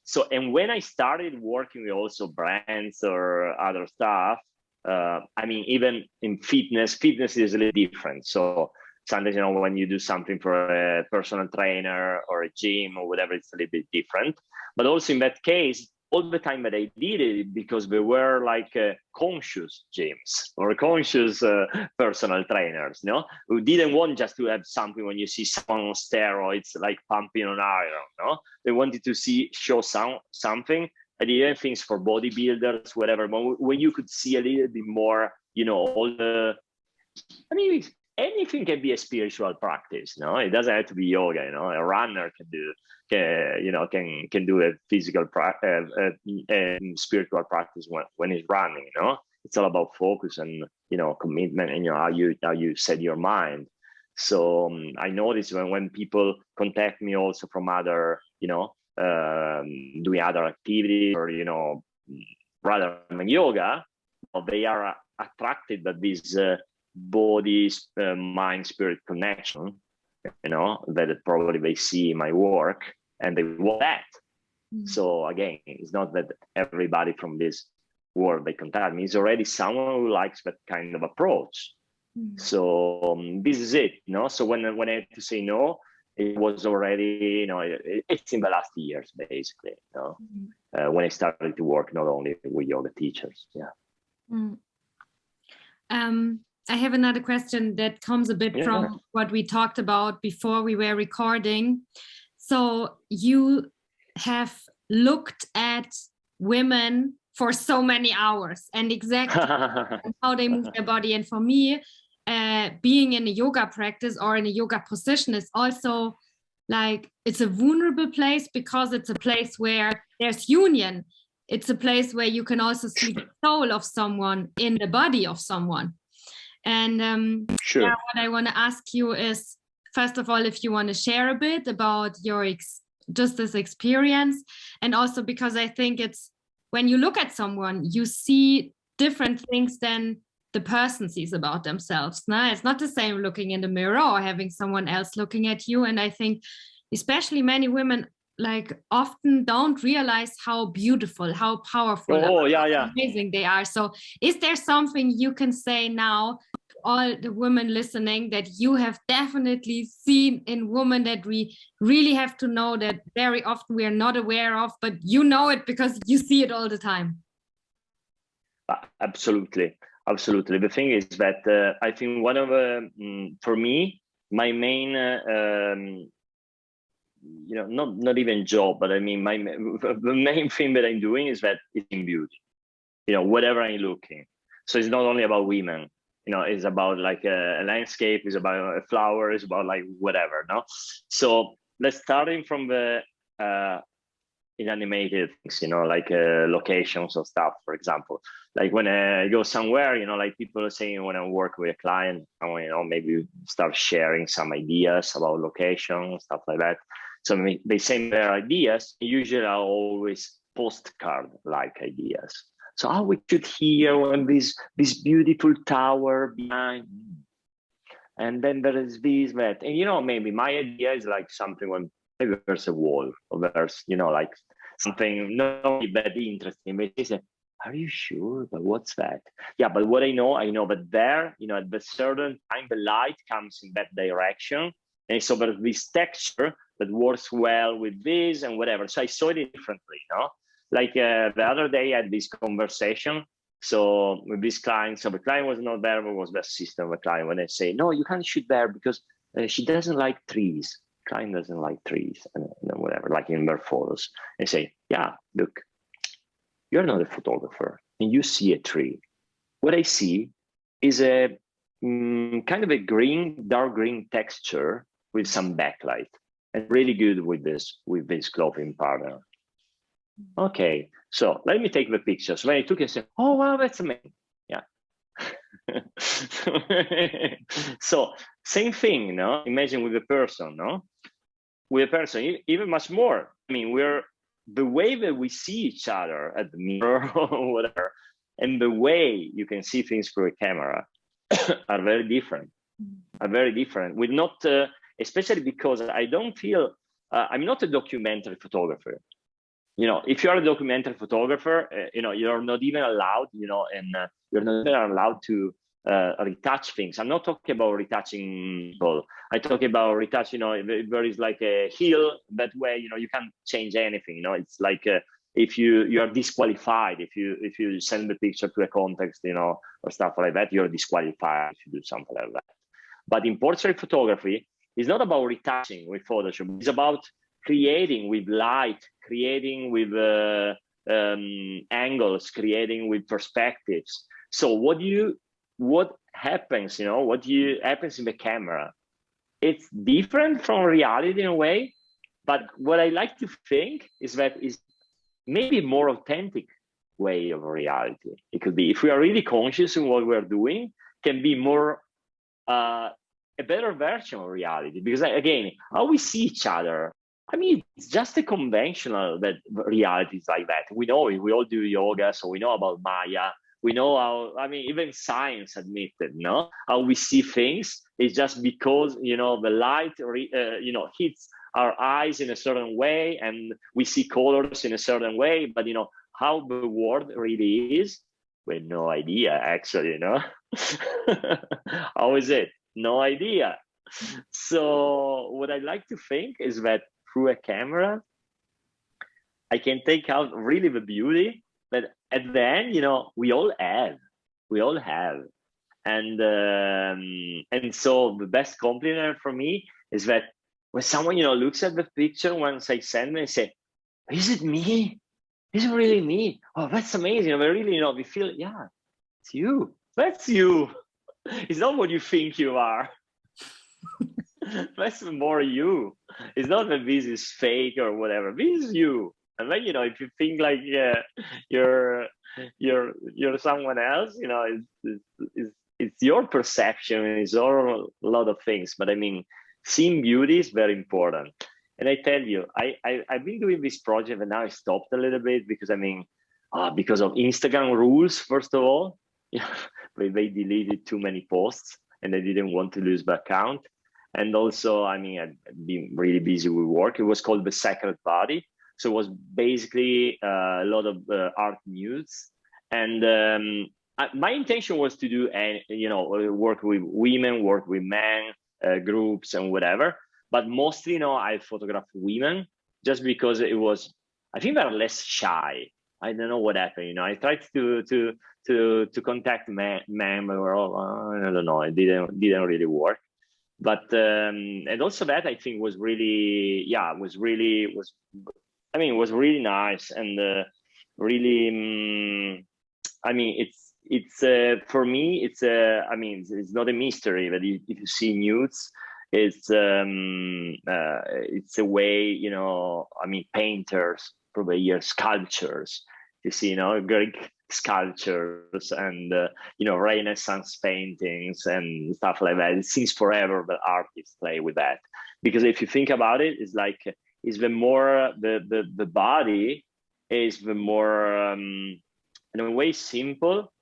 So, and when I started working with also brands or other stuff, I mean, even in fitness is a little different. So sometimes, when you do something for a personal trainer or a gym or whatever, it's a little bit different. But also in that case, all the time that I did it, because we were like conscious gyms or conscious personal trainers, who didn't want just to have something when you see someone on steroids, like pumping on iron, They wanted to show something. I did even things for bodybuilders, whatever, but when you could see a little bit more, all the, I mean, anything can be a spiritual practice. It doesn't have to be yoga. A runner can do a physical spiritual practice when he's running. It's all about focus and commitment and how you set your mind. So I notice when people contact me also from other doing other activities or rather than yoga, they are attracted by this body, mind, spirit connection, that probably they see in my work and they want that. So again, it's not that everybody from this world they contact me. It's already someone who likes that kind of approach. So this is it. So when I had to say no, it was already, it's in the last years, basically, when I started to work not only with yoga teachers. I have another question that comes a bit from what we talked about before we were recording. So you have looked at women for so many hours and exactly how they move their body. And for me, being in a yoga practice or in a yoga position is also like, it's a vulnerable place because it's a place where there's union. It's a place where you can also see the soul of someone in the body of someone. And what I want to ask you is, first of all, if you want to share a bit about your just this experience, and also because I think it's when you look at someone, you see different things than the person sees about themselves. It's not the same looking in the mirror or having someone else looking at you. And I think especially many women like often don't realize how beautiful, how powerful, amazing they are. So is there something you can say now to all the women listening that you have definitely seen in women that we really have to know that very often we are not aware of, but you know it because you see it all the time? Absolutely. The thing is that I think one of for me, my main not even job, but I mean the main thing that I'm doing is that it's in beauty, whatever I'm looking. So it's not only about women, it's about like a landscape, it's about a flower, it's about like whatever. So let's starting from the inanimated things, like locations or stuff. For example, like when I go somewhere, like people are saying when I work with a client, I want, maybe start sharing some ideas about location, stuff like that. So they send their ideas. Usually I always postcard-like ideas. So we should hear when this beautiful tower behind, and then there is this, that, and maybe my idea is like something when maybe there's a wall, or there's like something not that interesting. But they say, "Are you sure? But what's that?" Yeah, but what I know, but there, at the certain time, the light comes in that direction, and so there's this texture that works well with this and whatever. So I saw it differently, Like the other day I had this conversation. So with this client, so the client was not there, but was the assistant of the client. When I say, no, you can't shoot there because she doesn't like trees. Client doesn't like trees and whatever, like in their photos. I say, yeah, look, you're not a photographer and you see a tree. What I see is a kind of a green, dark green texture with some backlight, and really good with this clothing partner. Okay, so let me take the picture. So when I took it, I said, oh wow, that's amazing. Yeah. So same thing, no? Imagine with a person, no? With a person, even much more. I mean, the way that we see each other at the mirror or whatever, and the way you can see things through a camera are very different. We're not, especially because I don't feel, I'm not a documentary photographer. You know, if you're a documentary photographer, you know, you're not even allowed, you know, and you're not even allowed to retouch things. I'm not talking about retouching people. I talk about retouch, you know, there is like a hill that way, you know, you can't change anything, you know, it's like if you are disqualified, if you send the picture to a context, you know, or stuff like that, you're disqualified if you do something like that. But in portrait photography, it's not about retouching with Photoshop. It's about creating with light, creating with angles, creating with perspectives. So what happens, you know, happens in the camera, it's different from reality in a way. But what I like to think is that is maybe more authentic way of reality. It could be, if we are really conscious in what we're doing, can be more a better version of reality. Because again, how we see each other, I mean, it's just a conventional that reality is like that. We know it. We all do yoga, so we know about Maya. We know how, I mean, even science admitted, no? How we see things is just because, you know, the light, you know, hits our eyes in a certain way and we see colors in a certain way. But, you know, how the world really is, we have no idea, actually, you know? How is it? No idea. So what I like to think is that through a camera, I can take out really the beauty that at the end, you know, we all have, and so the best compliment for me is that when someone, you know, looks at the picture once I send them and say, "Is it me? Is it really me? Oh, that's amazing!" They really, you know, we feel, yeah, it's you. That's you. It's not what you think you are. That's more you. It's not that this is fake or whatever. This is you. And then, you know, if you think like you're someone else, you know, it's your perception. It's all a lot of things. But I mean, seeing beauty is very important. And I tell you, I've been doing this project, and now I stopped a little bit because I mean, because of Instagram rules. First of all, yeah, they deleted too many posts, and I didn't want to lose the account. And also, I mean, I've been really busy with work. It was called The Sacred Body. So it was basically a lot of art news. And my intention was to do, you know, work with women, work with men, groups and whatever. But mostly, you know, I photographed women just because it was, I think they're less shy. I don't know what happened, you know. I tried to contact men, but were all, I don't know, it didn't really work. But and also that I think was really, yeah, was really nice, and really, I mean, it's for me, it's I mean, it's not a mystery that if you see nudes, it's a way, you know, I mean, painters probably here, sculptures, you see, you know, Greek sculptures and you know, Renaissance paintings and stuff like that. It seems forever that artists play with that, because if you think about it, it's like, is the more the body is the more in a way simple,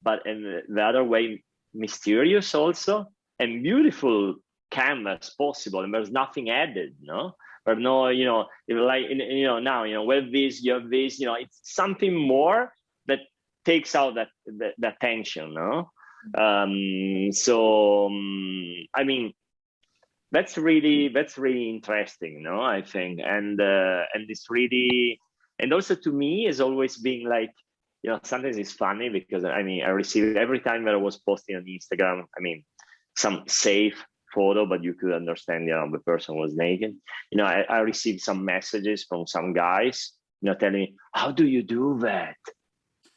but in the other way mysterious also, and beautiful canvas possible, and there's nothing added, no, or no, you know, like you know, now, you know, with this you have this, you know, it's something more that takes out that tension, no? So I mean, that's really interesting, no? I think, and it's really, and also to me is always being like, you know, sometimes it's funny because I mean, I receive every time that I was posting on Instagram, I mean, some safe photo, but you could understand, the person was naked. I received some messages from some guys, telling me, how do you do that?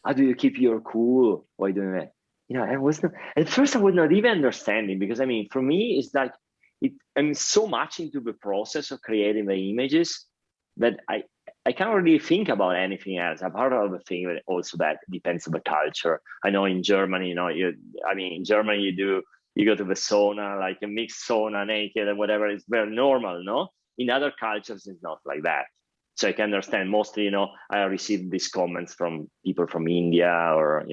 How do you keep your cool while doing that? I was not, at first I was not even understanding, because for me, it's like, I'm so much into the process of creating the images that I can't really think about anything else. Apart of the thing that also that depends on the culture. I know in Germany, in Germany you go to the sauna, like a mixed sauna, naked and whatever. It's very normal, no? In other cultures, it's not like that. So I can understand. Mostly, I received these comments from people from India, or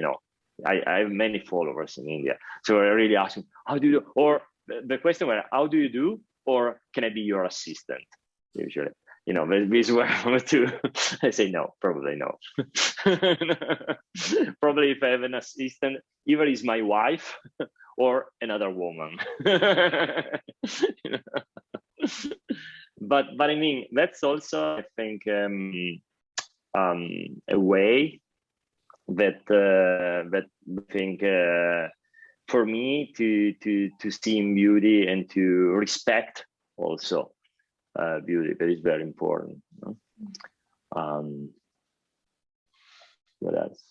I have many followers in India. So I really asking, how do you do? Or the question was, how do you do? Or can I be your assistant? Usually, these were the two. I say no, probably no. Probably if I have an assistant, either is my wife or another woman. But that's also, I think, a way that I think for me to see in beauty and to respect also beauty, that is very important. What else?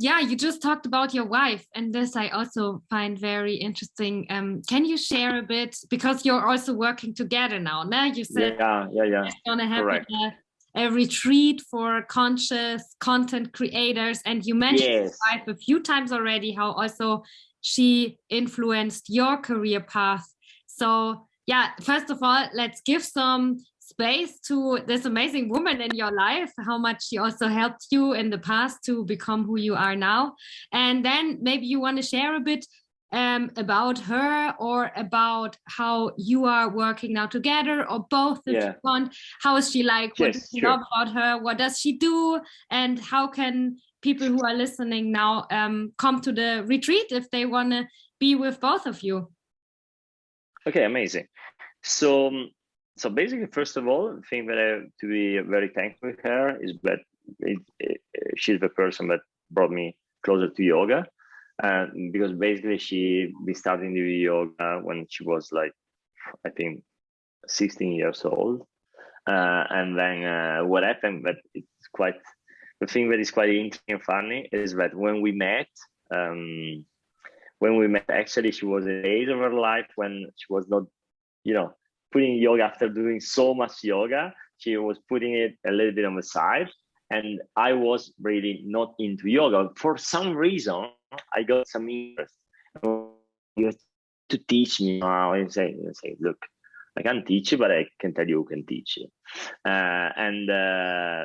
Yeah, you just talked about your wife, and this I also find very interesting. Can you share a bit, because you're also working together now? Now you said it's gonna happen a retreat for conscious content creators, and you mentioned your wife a few times already, how also she influenced your career path. So yeah, first of all, let's give some space to this amazing woman in your life, how much she also helped you in the past to become who you are now. And then maybe you want to share a bit about her, or about how you are working now together, or both if you want. How is she like? What do you love about her? What does she do? And how can people who are listening now come to the retreat if they want to be with both of you? Okay, amazing. So basically, first of all, the thing that I have to be very thankful with her is that she's the person that brought me closer to yoga. Because basically we started to do yoga when she was like, I think, 16 years old. And then what happened, but the thing that is quite interesting and funny is that when we met, actually she was in the age of her life when she was not, putting yoga after doing so much yoga. She was putting it a little bit on the side. And I was really not into yoga. For some reason, I got some interest. You have to teach me now. And say, look, I can't teach you, but I can tell you who can teach you. And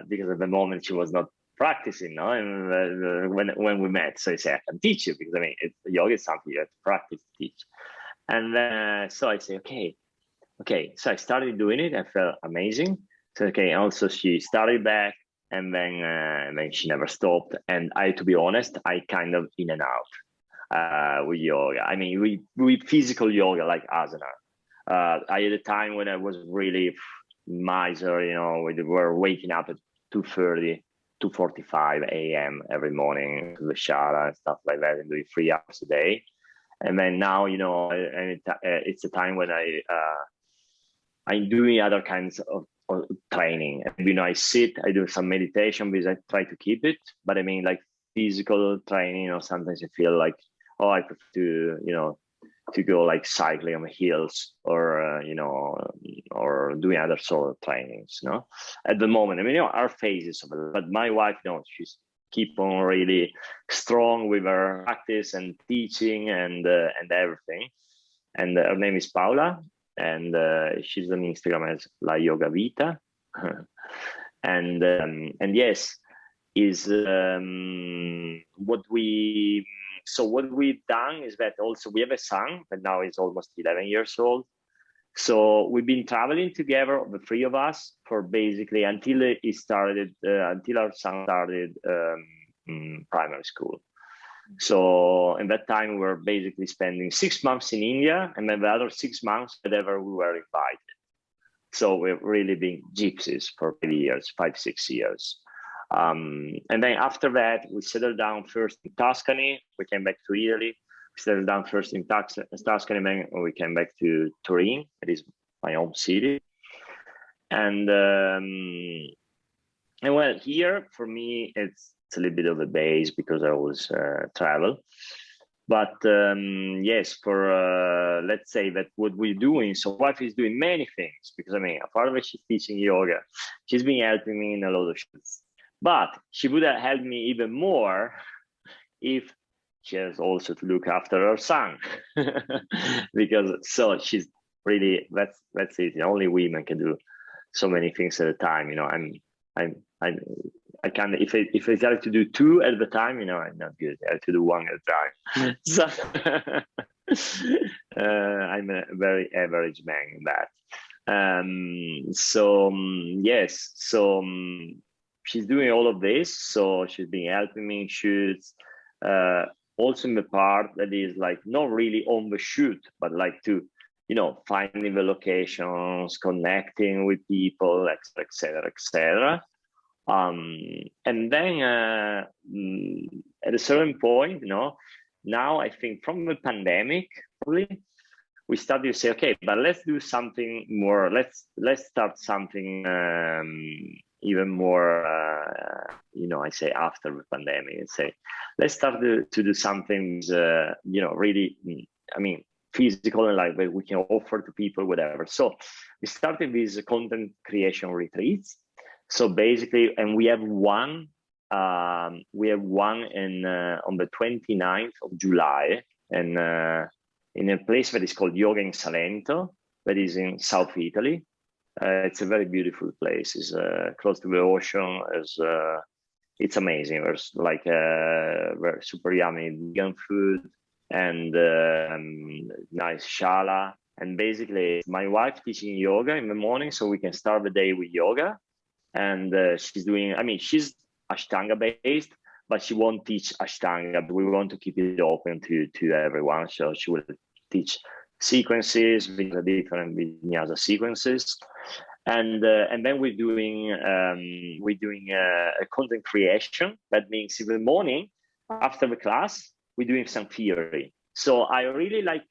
because at the moment she was not practicing, no? And when we met, so I say, I can teach you, because yoga is something you have to practice, teach. And so I say, okay. So I started doing it. I felt amazing. So also she started back. And then she never stopped. And to be honest, I kind of in and out with yoga. We physical yoga, like asana. I had a time when I was really miser, we were waking up at 2:30, 2:45 a.m. every morning to the shara and stuff like that, and doing 3 hours a day. And then now, it's a time when I'm doing other kinds of training. I sit, I do some meditation, because I try to keep it. But like physical training, sometimes I feel like, I prefer to go like cycling on the hills, or or doing other sort of trainings. At the moment, our phases of it. But my wife, she's keep on really strong with her practice and teaching and everything. And her name is Paula. And she's on Instagram as La Yoga Vita, and yes, is what we've done is that also we have a son, but now he's almost 11 years old. So we've been traveling together, the three of us, for basically until our son started primary school. So in that time, we were basically spending 6 months in India, and then the other 6 months, whenever we were invited. So we've really been gypsies for 5-6 years. And then after that, we settled down first in Tuscany. We came back to Italy settled down first in Tuscany, then we came back to Turin. It is my home city. And well, here for me, it's a little bit of a base because I always travel. But yes, for let's say that what we're doing, so wife is doing many things, because I mean, apart of it, she's teaching yoga, she's been helping me in a lot of shit. But she would have helped me even more if she has also to look after her son. Because so she's really, that's it. Only women can do so many things at a time. You know, I can't, if I try to do two at the time, you know, I'm not good. I have to do one at a time. So I'm a very average man in that. Yes, so she's doing all of this. So she's been helping me in shoots, also in the part that is like not really on the shoot, but like to, you know, finding the locations, connecting with people, etc., etc. And then at a certain point, you know, now I think from the pandemic, probably we started to say, okay, but let's do something more. Let's start something even more. You know, I say after the pandemic, and say, let's start to do something, you know, really, I mean, physical and like we can offer to people, whatever. So we started these content creation retreats. So basically, and we have one in on the 29th of July, and in a place that is called Yoga in Salento, that is in South Italy. It's a very beautiful place. It's close to the ocean. It's amazing. There's like very super yummy vegan food and nice shala. And basically, my wife teaching yoga in the morning, so we can start the day with yoga. And she's doing, I mean, she's Ashtanga based, but she won't teach Ashtanga. But we want to keep it open to everyone. So she will teach sequences with the different vinyasa sequences. And then we're doing a content creation. That means in the morning, after the class, we're doing some theory. So I really like,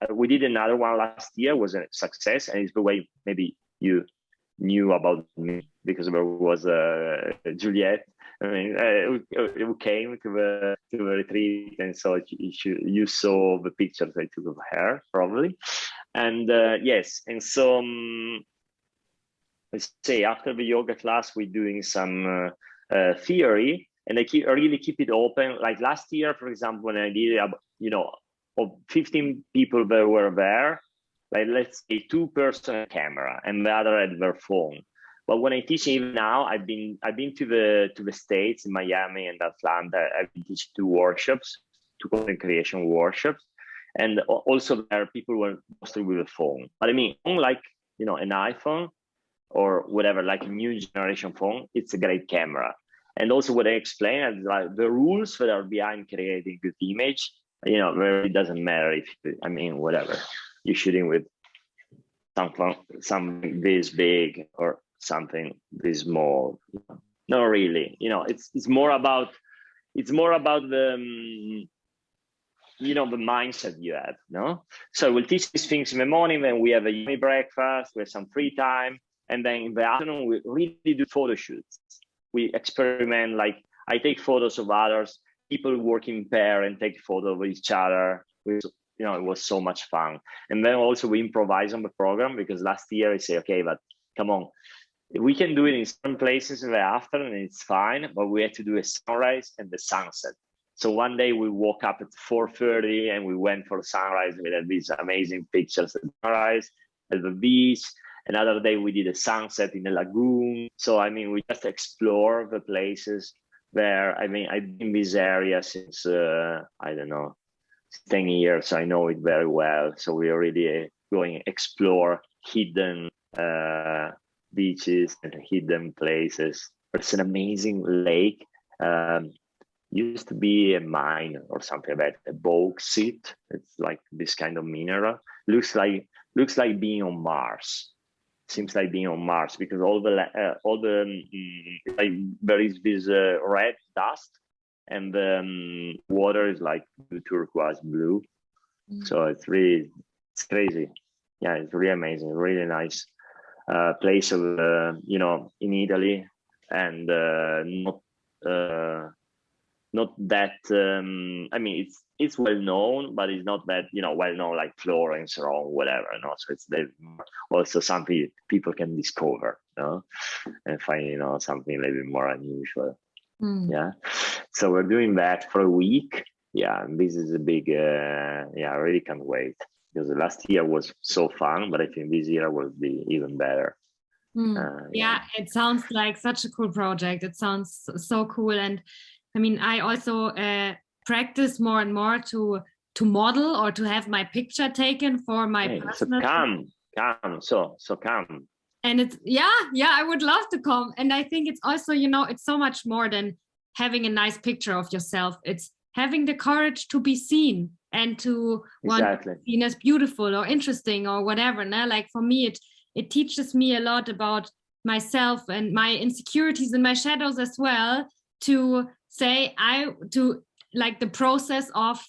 we did another one last year, was a success. And it's the way maybe you knew about me, because there was Juliet, I mean, who came to the retreat, and so you saw the pictures I took of her probably, and yes, and so let's say after the yoga class we're doing some theory, and I really keep it open. Like last year, for example, when I did, you know, of 15 people that were there, like let's say 2 person camera and the other had their phone. But when I teach even now, I've been to the States, in Miami and Atlanta. I've been teaching 2 workshops, 2 content creation workshops, and also there people were mostly with a phone. But I mean, unlike, you know, an iPhone or whatever, like a new generation phone, it's a great camera. And also what I explain is like the rules that are behind creating good image. You know, it doesn't matter if, I mean, whatever. You're shooting with something this big or something this small. Not really. You know, it's more about the you know, the mindset you have. No, so we'll teach these things in the morning. Then we have a yummy breakfast. We have some free time, and then in the afternoon we really do photo shoots. We experiment. Like I take photos of others. People work in pair and take photos of each other. You know, it was so much fun. And then also we improvise on the program, because last year I say, okay, but come on, we can do it in some places in the afternoon and it's fine, but we had to do a sunrise and the sunset. So one day we woke up at 4:30 and we went for sunrise. We had these amazing pictures at sunrise at the beach. Another day we did a sunset in a lagoon. So, I mean, we just explore the places there. I mean, I've been in this area since, I don't know, 10 years. I know it very well. So we are really going explore hidden beaches and hidden places. There's an amazing lake. Used to be a mine or something like that, a bauxite. It's like this kind of mineral. Looks like being on Mars. Seems like being on Mars, because all the like there is this red dust, and the water is like turquoise blue. So it's crazy. Yeah, it's really amazing, really nice place of you know, in Italy, and not that I mean, it's well known, but it's not that, you know, well known like Florence or whatever, you know. So it's also something people can discover, you know, and find, you know, something a little bit more unusual. Yeah, so we're doing that for a week. Yeah, and this is a big yeah, I really can't wait, because the last year was so fun, but I think this year will be even better. Yeah, it sounds like such a cool project. It sounds so cool. And I mean, I also practice more and more to model or to have my picture taken for my personal. So come, so come. And it's yeah, I would love to come. And I think it's also, you know, it's so much more than having a nice picture of yourself. It's having the courage to be seen and to want to be seen as beautiful or interesting or whatever. No? Like for me, it teaches me a lot about myself and my insecurities and my shadows as well, to say like the process of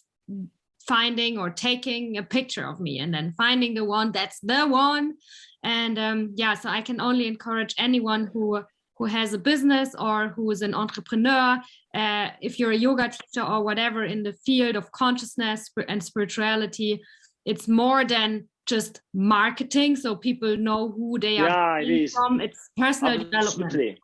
finding or taking a picture of me and then finding the one that's the one. And yeah, so I can only encourage anyone who has a business or who is an entrepreneur, if you're a yoga teacher or whatever in the field of consciousness and spirituality, it's more than just marketing, so people know who they are from. It's personal development.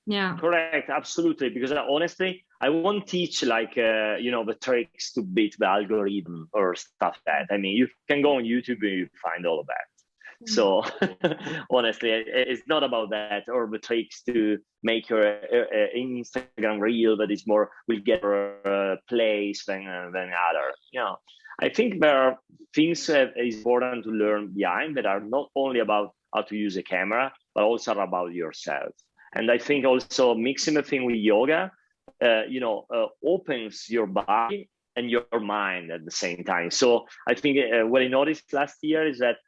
Yeah, correct, absolutely. Because honestly, I won't teach like you know, the tricks to beat the algorithm or stuff like that. I mean, you can go on YouTube and you find all of that. So honestly, it's not about that, or the tricks to make your Instagram reel that is more will get plays than other. You know, I think there are things that is important to learn behind that are not only about how to use a camera, but also about yourself. And I think also mixing the thing with yoga, you know, opens your body and your mind at the same time. So I think what I noticed last year is that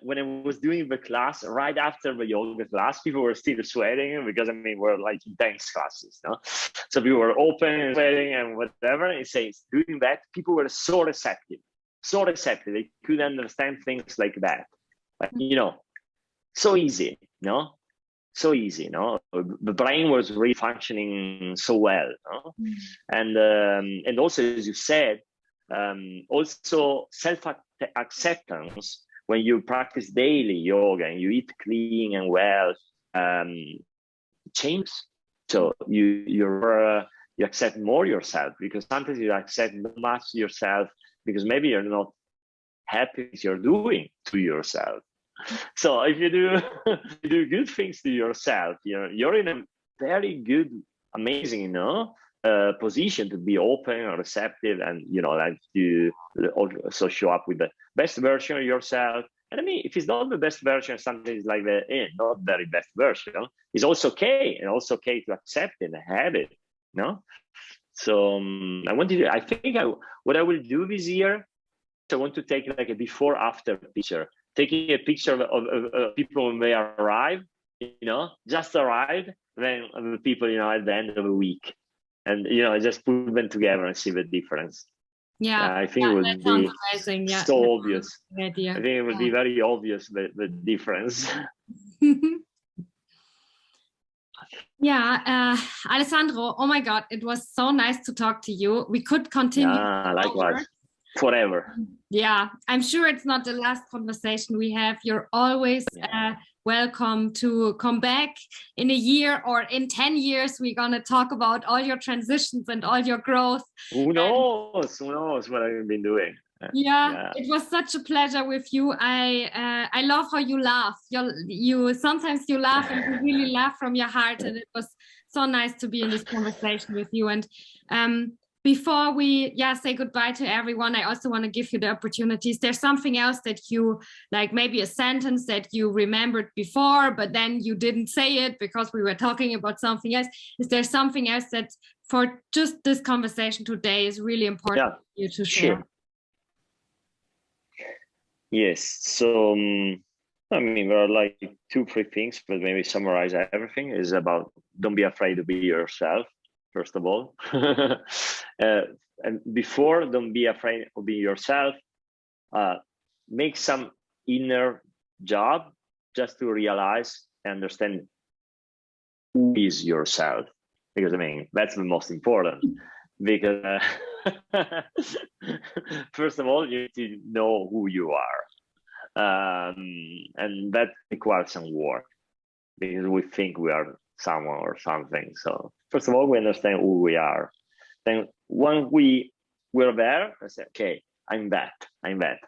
when I was doing the class, right after the yoga class, people were still sweating, because I mean, we're like intense classes, no? So people were open and sweating and whatever. And it says, doing that, people were so receptive. They could understand things like that. But, you know, so easy, no? So easy, no? The brain was really functioning so well, no? And also, as you said, also self-acceptance. When you practice daily yoga and you eat clean and well, change. So you accept more yourself, because sometimes you accept not much yourself because maybe you're not happy with you're doing to yourself. So if you do good things to yourself, you're in a very good, amazing, you know, position to be open and receptive, and like you also show up with the best version of yourself. And I mean, if it's not the best version, something is like the not very best version, it's also okay, and also okay to accept it and have it. So what I will do this year, I want to take like a before after picture, taking a picture of people when they arrive, just arrive, then the people at the end of the week. And just put them together and see the difference. Yeah, I think it would be amazing. So obvious. I think it would be very obvious the difference. Yeah, Alessandro, oh my God, it was so nice to talk to you. We could continue. Yeah, likewise. Forever. Yeah, I'm sure it's not the last conversation we have. You're always welcome to come back in a year or in 10 years. We're going to talk about all your transitions and all your growth. Who knows what I've been doing. Yeah, it was such a pleasure with you. I love how you laugh. You sometimes you laugh and you really laugh from your heart, and it was so nice to be in this conversation with you. And before we say goodbye to everyone, I also want to give you the opportunities. There's something else that you like, maybe a sentence that you remembered before, but then you didn't say it because we were talking about something else. Is there something else that for just this conversation today is really important for you to share? Sure. Yes. So, I mean, there are like 2-3 things, but maybe summarize everything is about don't be afraid to be yourself. first of all. And before, don't be afraid of being yourself. Make some inner job just to realize and understand who is yourself, because I mean that's the most important. Because first of all, you need to know who you are, and that requires some work, because we think we are someone or something. So first of all, we understand who we are. Then when we're there, I say, okay, I'm that.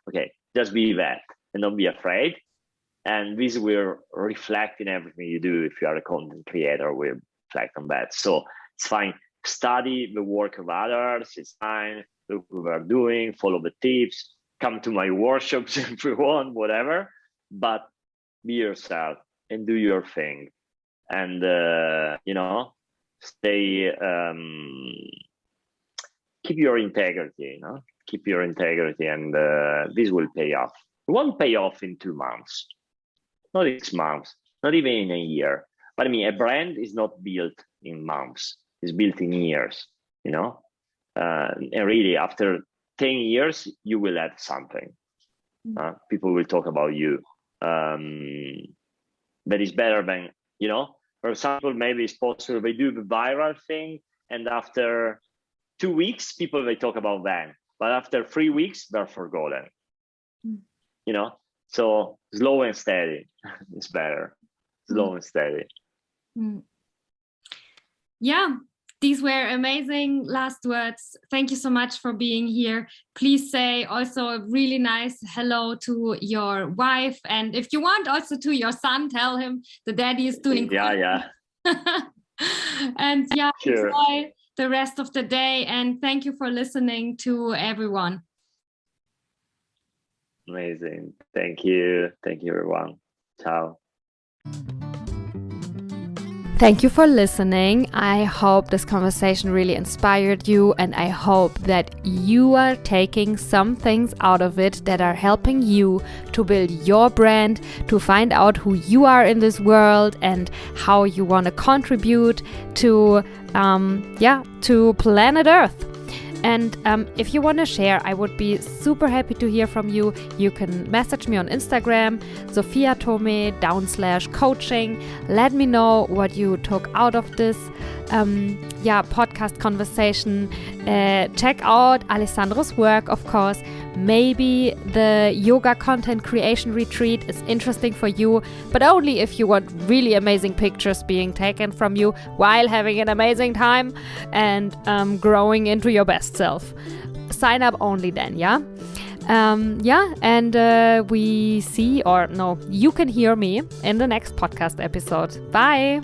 Okay, just be that and don't be afraid. And this will reflect in everything you do. If you are a content creator, will reflect on that. So it's fine. Study the work of others. It's fine. Look what we're doing. Follow the tips. Come to my workshops if you want, whatever. But be yourself and do your thing. And stay. Keep your integrity. Keep your integrity, and this will pay off. It won't pay off in 2 months. Not 6 months, not even in a year. But I mean, a brand is not built in months, it's built in years, and really after 10 years, you will have something. People will talk about you. That is better than, for example, maybe it's possible they do the viral thing, and after 2 weeks, people, they talk about them. But after 3 weeks, they're forgotten, So slow and steady is better. Slow and steady. Yeah, these were amazing last words. Thank you so much for being here. Please say also a really nice hello to your wife. And if you want, also to your son, tell him the daddy is doing Yeah. And sure. Enjoy the rest of the day. And thank you for listening to everyone. Amazing. Thank you. Thank you, everyone. Ciao. Thank you for listening. I hope this conversation really inspired you, and I hope that you are taking some things out of it that are helping you to build your brand, to find out who you are in this world and how you want to contribute to planet Earth. And if you want to share, I would be super happy to hear from you. You can message me on Instagram, sophiatome_coaching. Let me know what you took out of this podcast conversation. Check out Alessandro's work, of course. Maybe the yoga content creation retreat is interesting for you, but only if you want really amazing pictures being taken from you while having an amazing time and growing into your best self. Sign up only then, you can hear me in the next podcast episode. Bye!